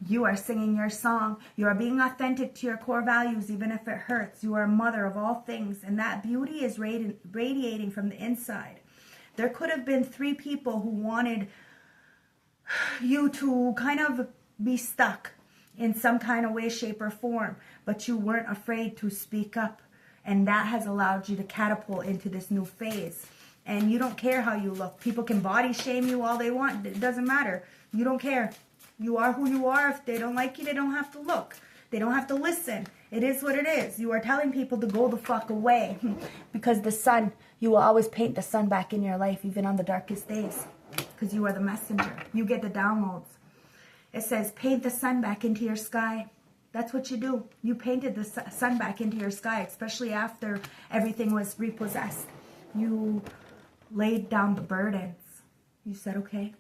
You are singing your song. You are being authentic to your core values, even if it hurts. You are a mother of all things, and that beauty is radiating from the inside. There could have been 3 people who wanted you to kind of be stuck in some kind of way, shape, or form, but you weren't afraid to speak up, and that has allowed you to catapult into this new phase. And you don't care how you look. People can body shame you all they want. It doesn't matter. You don't care. You are who you are. If they don't like you, they don't have to look. They don't have to listen. It is what it is. You are telling people to go the fuck away because the sun, you will always paint the sun back in your life, even on the darkest days, because you are the messenger. You get the downloads. It says, paint the sun back into your sky. That's what you do. You painted the sun back into your sky, especially after everything was repossessed. You laid down the burdens. You said, okay,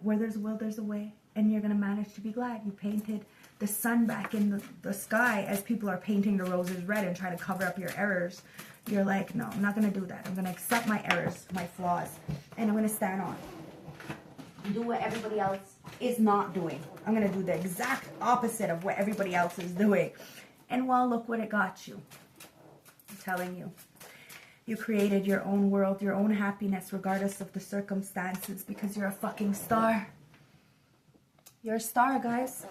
where there's a will, there's a way. And you're going to manage to be glad. You painted the sun back in the sky as people are painting the roses red and trying to cover up your errors. You're like, no, I'm not going to do that. I'm going to accept my errors, my flaws, and I'm going to stand on. Do what everybody else is not doing. I'm going to do the exact opposite of what everybody else is doing. And well, look what it got you. I'm telling you. You created your own world, your own happiness, regardless of the circumstances, because you're a fucking star. You're a star, guys.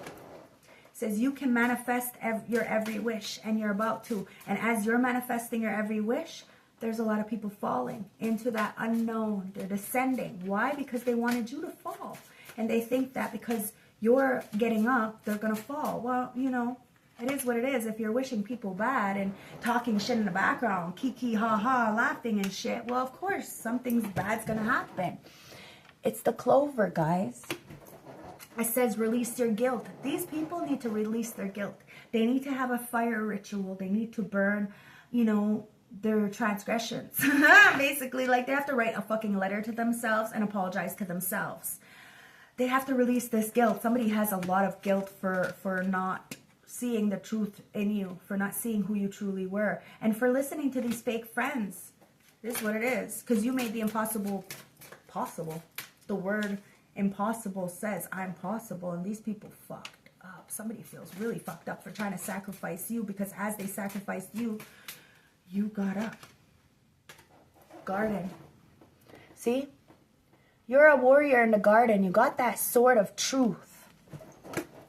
It says you can manifest your every wish, and you're about to. And as you're manifesting your every wish, there's a lot of people falling into that unknown. They're descending. Why? Because they wanted you to fall. And they think that because you're getting up, they're going to fall. Well, you know, it is what it is. If you're wishing people bad and talking shit in the background, kiki, ha ha, laughing and shit, well, of course, something bad's going to happen. It's the clover, guys. It says release your guilt. These people need to release their guilt. They need to have a fire ritual. They need to burn, you know, their transgressions. Basically, like they have to write a fucking letter to themselves and apologize to themselves. They have to release this guilt. Somebody has a lot of guilt for not seeing the truth in you, for not seeing who you truly were, and for listening to these fake friends. This is what it is. Because you made the impossible possible. The word impossible says I'm possible, and these people fucked up. Somebody feels really fucked up for trying to sacrifice you, because as they sacrificed you, you got up. Garden. See? You're a warrior in the garden. You got that sword of truth.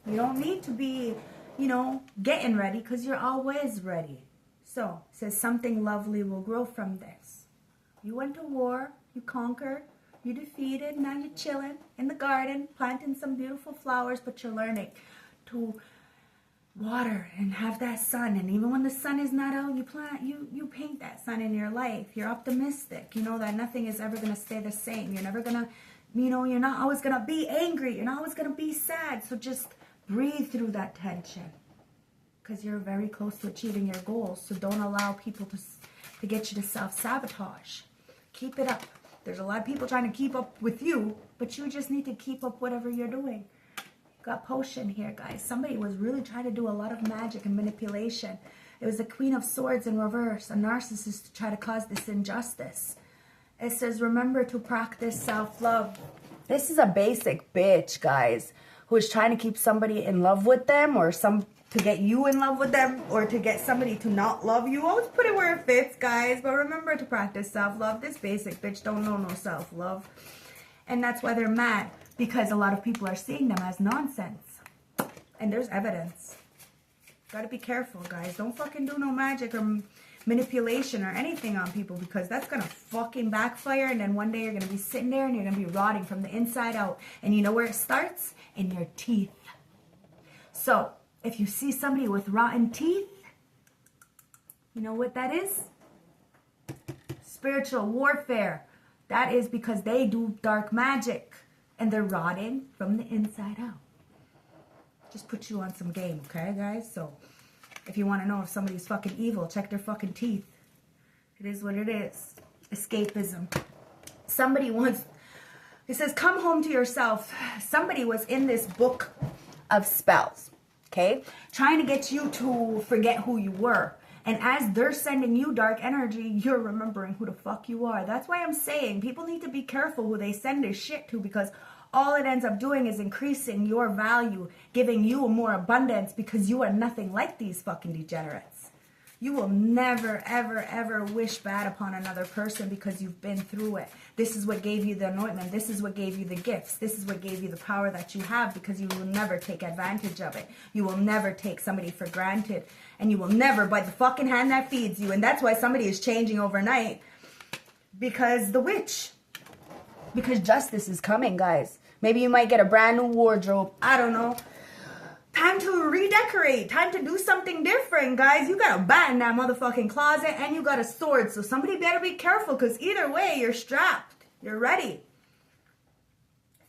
You don't need to be, you know, getting ready, because you're always ready. So, it says something lovely will grow from this. You went to war. You conquered. You defeated. Now you're chilling in the garden, planting some beautiful flowers, but you're learning to water and have that sun. And even when the sun is not out, you paint that sun in your life. You're optimistic. You know that nothing is ever going to stay the same. You're never going to, you're not always going to be angry. You're not always going to be sad. So just breathe through that tension, because you're very close to achieving your goals. So don't allow people to get you to self-sabotage. Keep it up. There's a lot of people trying to keep up with you, but you just need to keep up whatever you're doing. Got potion here, guys. Somebody was really trying to do a lot of magic and manipulation. It was the Queen of Swords in reverse, a narcissist to try to cause this injustice. It says, remember to practice self-love. This is a basic bitch, guys, who is trying to keep somebody in love with them, or to get you in love with them, or to get somebody to not love you. Always put it where it fits, guys. But remember to practice self-love. This basic bitch don't know no self-love. And that's why they're mad, because a lot of people are seeing them as nonsense. And there's evidence. Gotta be careful, guys. Don't fucking do no magic or manipulation or anything on people, because that's gonna fucking backfire. And then one day you're gonna be sitting there and you're gonna be rotting from the inside out. And you know where it starts? In your teeth. So if you see somebody with rotten teeth, you know what that is? Spiritual warfare. That is because they do dark magic and they're rotting from the inside out. Just put you on some game, okay, guys? So if you want to know if somebody's fucking evil, check their fucking teeth. It is what it is. Escapism. Somebody wants, it says, come home to yourself. Somebody was in this book of spells, okay? Trying to get you to forget who you were. And as they're sending you dark energy, you're remembering who the fuck you are. That's why I'm saying people need to be careful who they send this shit to, because all it ends up doing is increasing your value, giving you more abundance, because you are nothing like these fucking degenerates. You will never, ever, ever wish bad upon another person because you've been through it. This is what gave you the anointment. This is what gave you the gifts. This is what gave you the power that you have, because you will never take advantage of it. You will never take somebody for granted. And you will never bite the fucking hand that feeds you. And that's why somebody is changing overnight. Because the witch. Because justice is coming, guys. Maybe you might get a brand new wardrobe. I don't know. Time to redecorate. Time to do something different, guys. You got a bat in that motherfucking closet and you got a sword. So somebody better be careful, because either way, you're strapped. You're ready.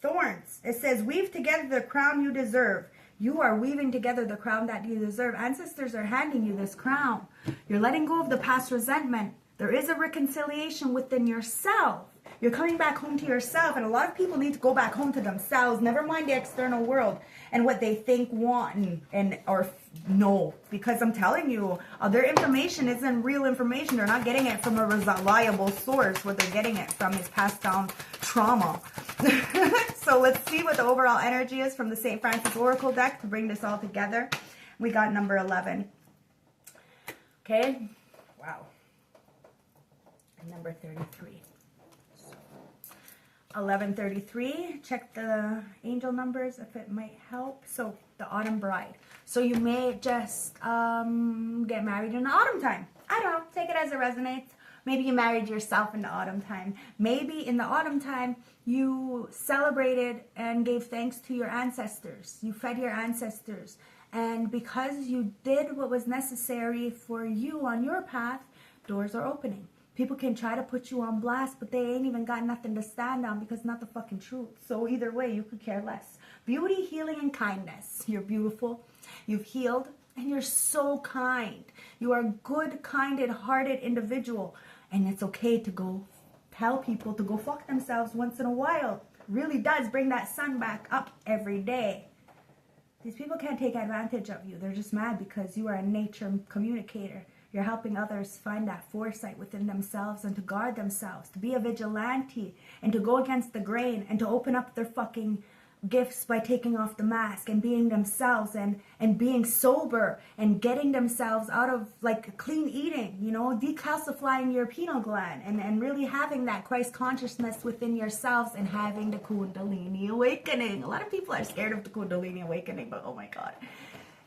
Thorns. It says, weave together the crown you deserve. You are weaving together the crown that you deserve. Ancestors are handing you this crown. You're letting go of the past resentment. There is a reconciliation within yourself. You're coming back home to yourself. And a lot of people need to go back home to themselves. Never mind the external world and what they think, want, or know. Because I'm telling you, their information isn't real information. They're not getting it from a reliable source. What they're getting it from is passed down trauma. So let's see what the overall energy is from the St. Francis Oracle deck to bring this all together. We got number 11. Okay. Wow. And number 33. 1133. Check the angel numbers if it might help. So the autumn bride. So you may just get married in the autumn time. I don't know. Take it as it resonates. Maybe you married yourself in the autumn time. Maybe in the autumn time you celebrated and gave thanks to your ancestors. You fed your ancestors. And because you did what was necessary for you on your path, doors are opening. People can try to put you on blast, but they ain't even got nothing to stand on, because not the fucking truth. So either way, you could care less. Beauty, healing, and kindness. You're beautiful. You've healed. And you're so kind. You are a good, kinded-hearted individual. And it's okay to go tell people to go fuck themselves once in a while. It really does bring that sun back up every day. These people can't take advantage of you. They're just mad because you are a nature communicator. You're helping others find that foresight within themselves and to guard themselves, to be a vigilante and to go against the grain and to open up their fucking gifts by taking off the mask and being themselves and being sober and getting themselves out of like clean eating, you know, decalcifying your pineal gland and really having that Christ consciousness within yourselves and having the Kundalini awakening. A lot of people are scared of the Kundalini awakening, but oh my God,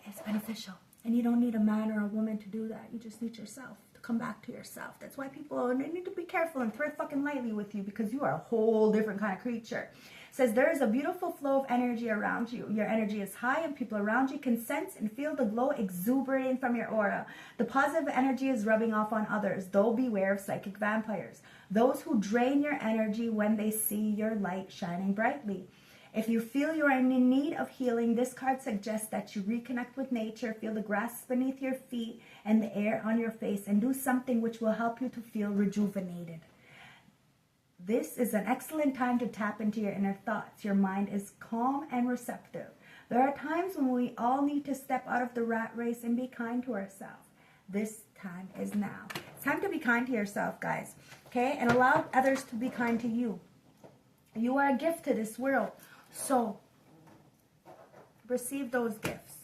it's beneficial. And you don't need a man or a woman to do that. You just need yourself to to come back to yourself. That's why people need to be careful and tread fucking lightly with you, because you are a whole different kind of creature. It says there is a beautiful flow of energy around you. Your energy is high and people around you can sense and feel the glow exuberating from your aura. The positive energy is rubbing off on others, though beware of psychic vampires, those who drain your energy when they see your light shining brightly. If you feel you are in need of healing, this card suggests that you reconnect with nature, feel the grass beneath your feet and the air on your face, and do something which will help you to feel rejuvenated. This is an excellent time to tap into your inner thoughts. Your mind is calm and receptive. There are times when we all need to step out of the rat race and be kind to ourselves. This time is now. It's time to be kind to yourself, guys, okay? And allow others to be kind to you. You are a gift to this world. So, receive those gifts.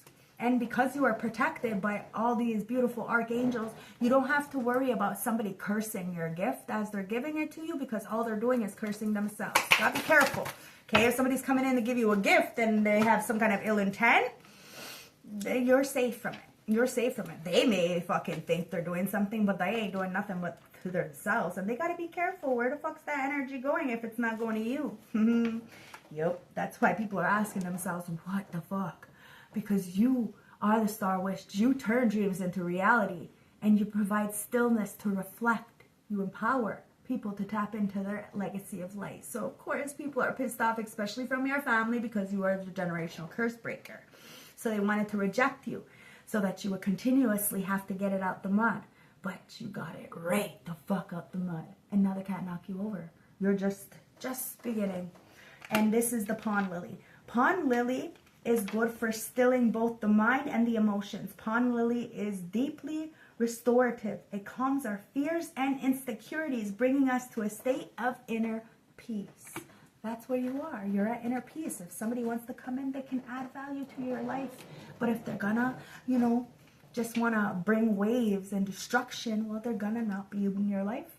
And because you are protected by all these beautiful archangels, you don't have to worry about somebody cursing your gift as they're giving it to you, because all they're doing is cursing themselves. You gotta be careful. Okay, if somebody's coming in to give you a gift and they have some kind of ill intent, you're safe from it. You're safe from it. They may fucking think they're doing something, but they ain't doing nothing but to themselves. And they gotta be careful. Where the fuck's that energy going if it's not going to you? Yep, that's why people are asking themselves, what the fuck? Because you are the star wished. You turn dreams into reality, and you provide stillness to reflect. You empower people to tap into their legacy of light. So, of course, people are pissed off, especially from your family, because you are the generational curse breaker. So they wanted to reject you so that you would continuously have to get it out the mud. But you got it right the fuck out the mud. And now they can't knock you over. You're just beginning. And this is the pond lily. Pond lily is good for stilling both the mind and the emotions. Pond lily is deeply restorative. It calms our fears and insecurities, bringing us to a state of inner peace. That's where you are. You're at inner peace. If somebody wants to come in, they can add value to your life. But if they're gonna, just want to bring waves and destruction, well, they're gonna not be in your life.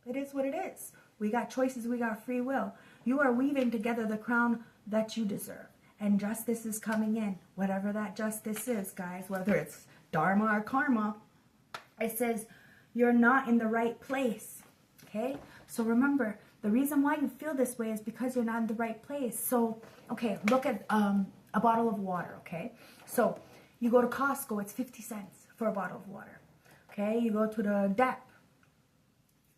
It is what it is. We got choices. We got free will. You are weaving together the crown that you deserve. And justice is coming in. Whatever that justice is, guys, whether it's dharma or karma, it says you're not in the right place. Okay? So remember, the reason why you feel this way is because you're not in the right place. So, okay, look at a bottle of water, okay? So you go to Costco, it's 50 cents for a bottle of water. Okay? You go to the Dep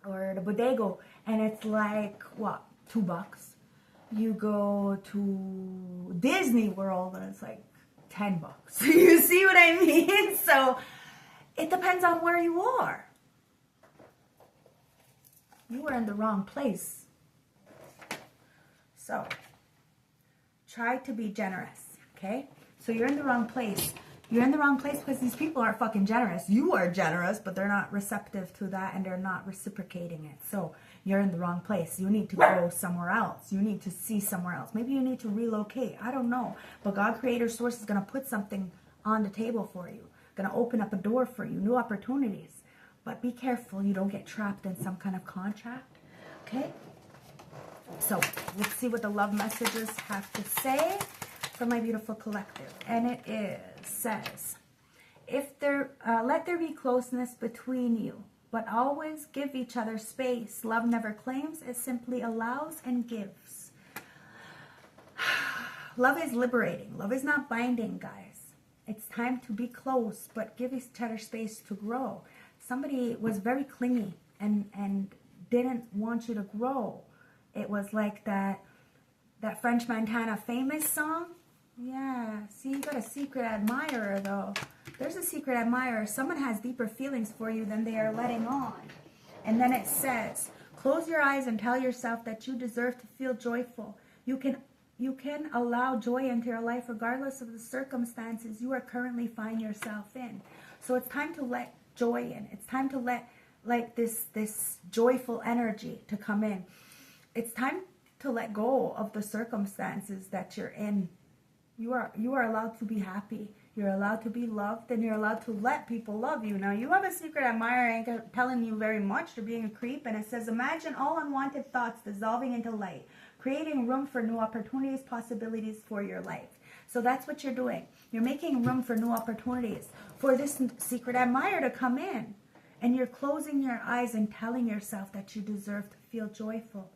or the Bodega, and it's like, what? $2. You go to Disney World and it's like $10. You see what I mean? So it depends on where you are. You are in the wrong place. So try to be generous, okay? So you're in the wrong place. You're in the wrong place because these people aren't fucking generous. You are generous, but they're not receptive to that and they're not reciprocating it. So you're in the wrong place. You need to go somewhere else. You need to see somewhere else. Maybe you need to relocate. I don't know. But God, Creator, Source is going to put something on the table for you. Going to open up a door for you. New opportunities. But be careful you don't get trapped in some kind of contract. Okay? So let's see what the love messages have to say for my beautiful collective. And it says, let there be closeness between you, but always give each other space. Love never claims, it simply allows and gives. Love is liberating. Love is not binding, guys. It's time to be close, but give each other space to grow. Somebody was very clingy and didn't want you to grow. It was like that French Montana Famous song. Yeah, see, you got a secret admirer, though. There's a secret admirer. Someone has deeper feelings for you than they are letting on. And then it says, close your eyes and tell yourself that you deserve to feel joyful. You can allow joy into your life regardless of the circumstances you are currently find yourself in. So it's time to let joy in. It's time to let this joyful energy to come in. It's time to let go of the circumstances that you're in. You are allowed to be happy. You're allowed to be loved, and you're allowed to let people love you. Now, you have a secret admirer ain't telling you very much. They're being a creep, and it says, imagine all unwanted thoughts dissolving into light, creating room for new opportunities, possibilities for your life. So that's what you're doing. You're making room for new opportunities, for this secret admirer to come in And you're closing your eyes and telling yourself that you deserve to feel joyful,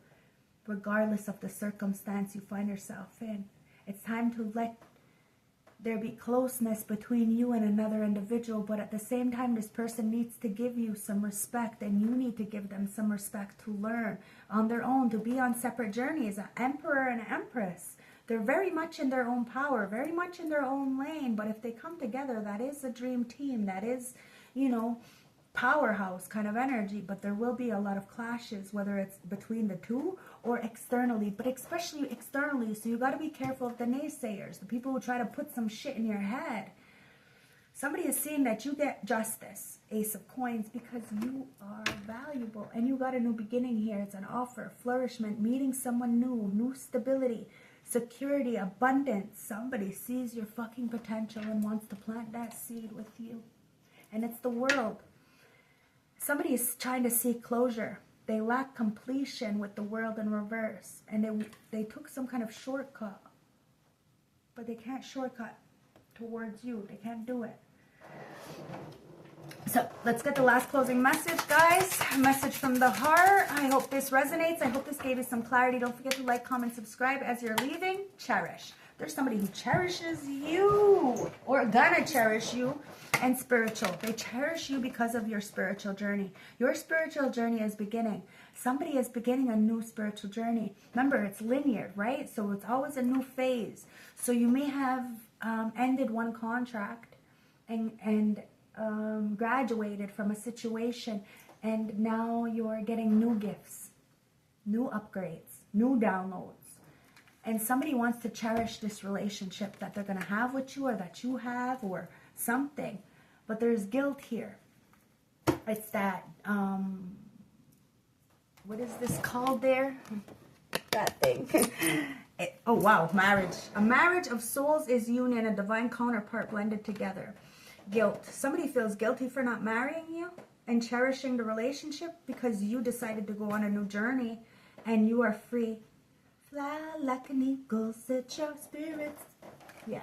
regardless of the circumstance you find yourself in. It's time to let there be closeness between you and another individual, but at the same time, this person needs to give you some respect, and you need to give them some respect to learn on their own, to be on separate journeys. An emperor and empress, they're very much in their own power, very much in their own lane, but if they come together, that is a dream team. That is, you know, powerhouse kind of energy. But there will be a lot of clashes, whether it's between the two or externally, but especially externally. So you got to be careful of the naysayers, the people who try to put some shit in your head. Somebody is seeing that you get justice, Ace of Coins, because you are valuable and you got a new beginning here. It's an offer, flourishment, meeting someone new, new stability, security, abundance. Somebody sees your fucking potential and wants to plant that seed with you. And it's the world. Somebody is trying to seek closure. They lack completion with the world in reverse. And they took some kind of shortcut. But they can't shortcut towards you. They can't do it. So let's get the last closing message, guys. A message from the heart. I hope this resonates. I hope this gave you some clarity. Don't forget to like, comment, subscribe. As you're leaving, cherish. There's somebody who cherishes you or gonna cherish you. And spiritual. They cherish you because of your spiritual journey. Your spiritual journey is beginning. Somebody is beginning a new spiritual journey. Remember, it's linear, right? So it's always a new phase. So you may have ended one contract and graduated from a situation, and now you're getting new gifts, new upgrades, new downloads. And somebody wants to cherish this relationship that they're going to have with you, or that you have, or something. But there's guilt here. It's that, what is this called there? That thing. Oh, wow, marriage. A marriage of souls is union, a divine counterpart blended together. Guilt. Somebody feels guilty for not marrying you and cherishing the relationship because you decided to go on a new journey and you are free. Fly like an eagle, set your spirits. Yeah.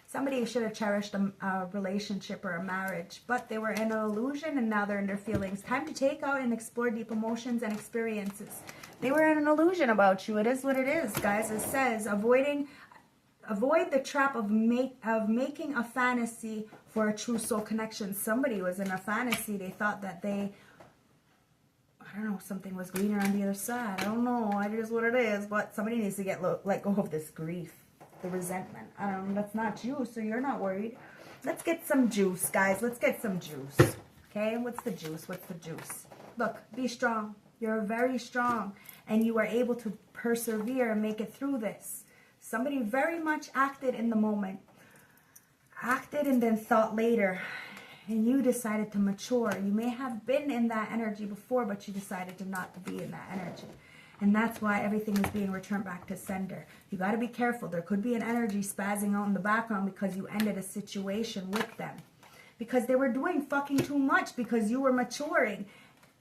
Somebody should have cherished a relationship or a marriage, but they were in an illusion and now they're in their feelings. Time to take out and explore deep emotions and experiences. They were in an illusion about you. It is what it is, guys. It says, avoid the trap of making a fantasy for a true soul connection. Somebody was in a fantasy. They thought that they, I don't know, something was greener on the other side. I don't know. It is what it is, but somebody needs to let go of this grief. The resentment. That's not you, so you're not worried. Let's get some juice, guys. Let's get some juice. Okay, what's the juice? What's the juice? Look, be strong. You're very strong, and you are able to persevere and make it through this. Somebody very much acted in the moment. Acted and then thought later. And you decided to mature. You may have been in that energy before, but you decided to not to be in that energy. And that's why everything is being returned back to sender. You got to be careful. There could be an energy spazzing out in the background because you ended a situation with them. Because they were doing fucking too much because you were maturing.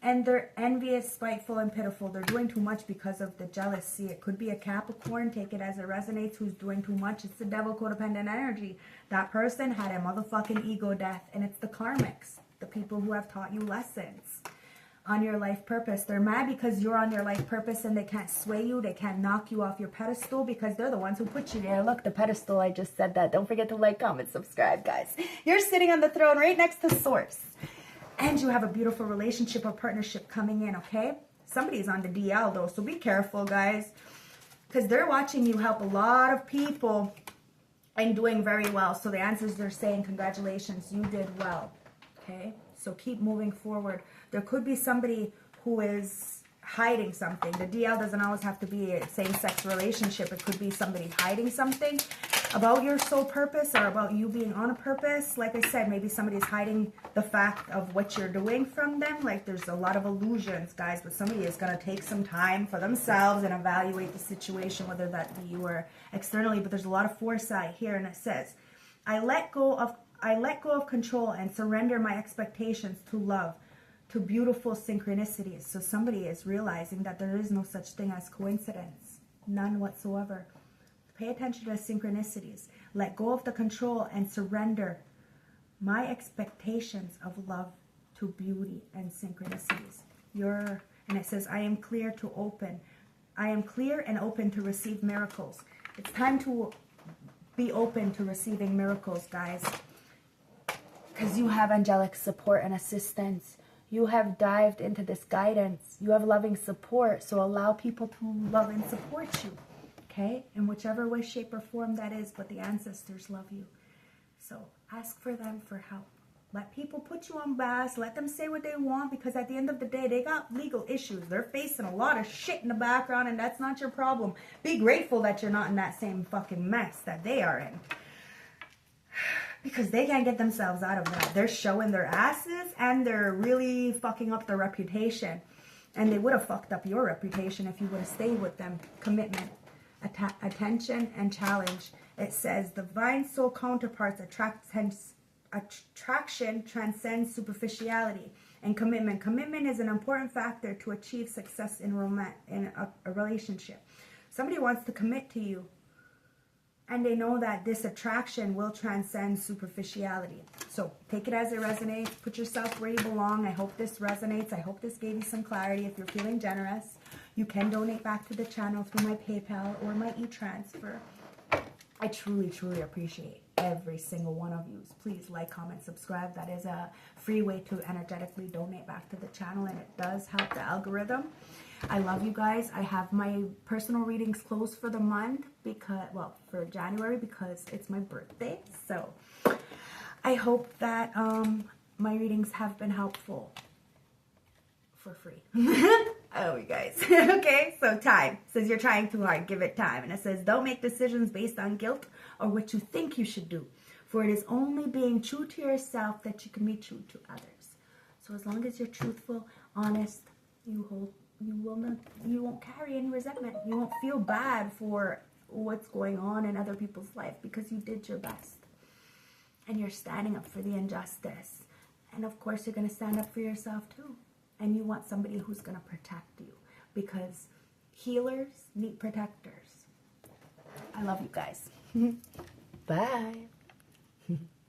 And they're envious, spiteful, and pitiful. They're doing too much because of the jealousy. It could be a Capricorn. Take it as it resonates. Who's doing too much. It's the devil codependent energy. That person had a motherfucking ego death. And it's the karmics. The people who have taught you lessons on your life purpose. They're mad because you're on your life purpose and they can't sway you. They can't knock you off your pedestal because they're the ones who put you there. Look, the pedestal, I just said that. Don't forget to like, comment, subscribe, guys. You're sitting on the throne right next to Source. And you have a beautiful relationship or partnership coming in, okay? Somebody's on the DL, though, so be careful, guys. Because they're watching you help a lot of people and doing very well. So the answers are saying, congratulations, you did well, okay? So keep moving forward. There could be somebody who is hiding something. The DL doesn't always have to be a same-sex relationship. It could be somebody hiding something about your soul purpose or about you being on a purpose. Like I said, maybe somebody's hiding the fact of what you're doing from them. Like there's a lot of illusions, guys, but somebody is going to take some time for themselves and evaluate the situation, whether that be you or externally. But there's a lot of foresight here, and it says, I let go of control and surrender my expectations to love, to beautiful synchronicities. So somebody is realizing that there is no such thing as coincidence. None whatsoever. Pay attention to the synchronicities. Let go of the control and surrender my expectations of love to beauty and synchronicities. And it says, I am clear to open. I am clear and open to receive miracles. It's time to be open to receiving miracles, guys. Because you have angelic support and assistance. You have dived into this guidance. You have loving support. So allow people to love and support you. Okay? In whichever way, shape, or form that is. But the ancestors love you. So ask for them for help. Let people put you on blast. Let them say what they want, because at the end of the day, they got legal issues. They're facing a lot of shit in the background, and that's not your problem. Be grateful that you're not in that same fucking mess that they are in. Because they can't get themselves out of that. They're showing their asses, and they're really fucking up their reputation. And they would have fucked up your reputation if you would have stayed with them. Commitment, attention, and challenge. It says, divine soul counterparts attraction transcends superficiality and commitment. Commitment is an important factor to achieve success in a relationship. Somebody wants to commit to you, and they know that this attraction will transcend superficiality. So take it as it resonates. Put yourself where you belong. I hope this resonates. I hope this gave you some clarity. If you're feeling generous, you can donate back to the channel through my PayPal or my Etransfer. I truly, truly appreciate every single one of you. Please like, comment, subscribe. That is a free way to energetically donate back to the channel, and it does help the algorithm. I love you guys. I have my personal readings closed for the month because, well, for January, because it's my birthday. So I hope that my readings have been helpful for free. Oh, you guys. Okay, so time. It says you're trying too hard. Give it time. And it says, don't make decisions based on guilt or what you think you should do. For it is only being true to yourself that you can be true to others. So as long as you're truthful, honest, you won't carry any resentment. You won't feel bad for what's going on in other people's life, because you did your best. And you're standing up for the injustice. And of course, you're going to stand up for yourself too. And you want somebody who's going to protect you, because healers need protectors. I love you guys. Bye.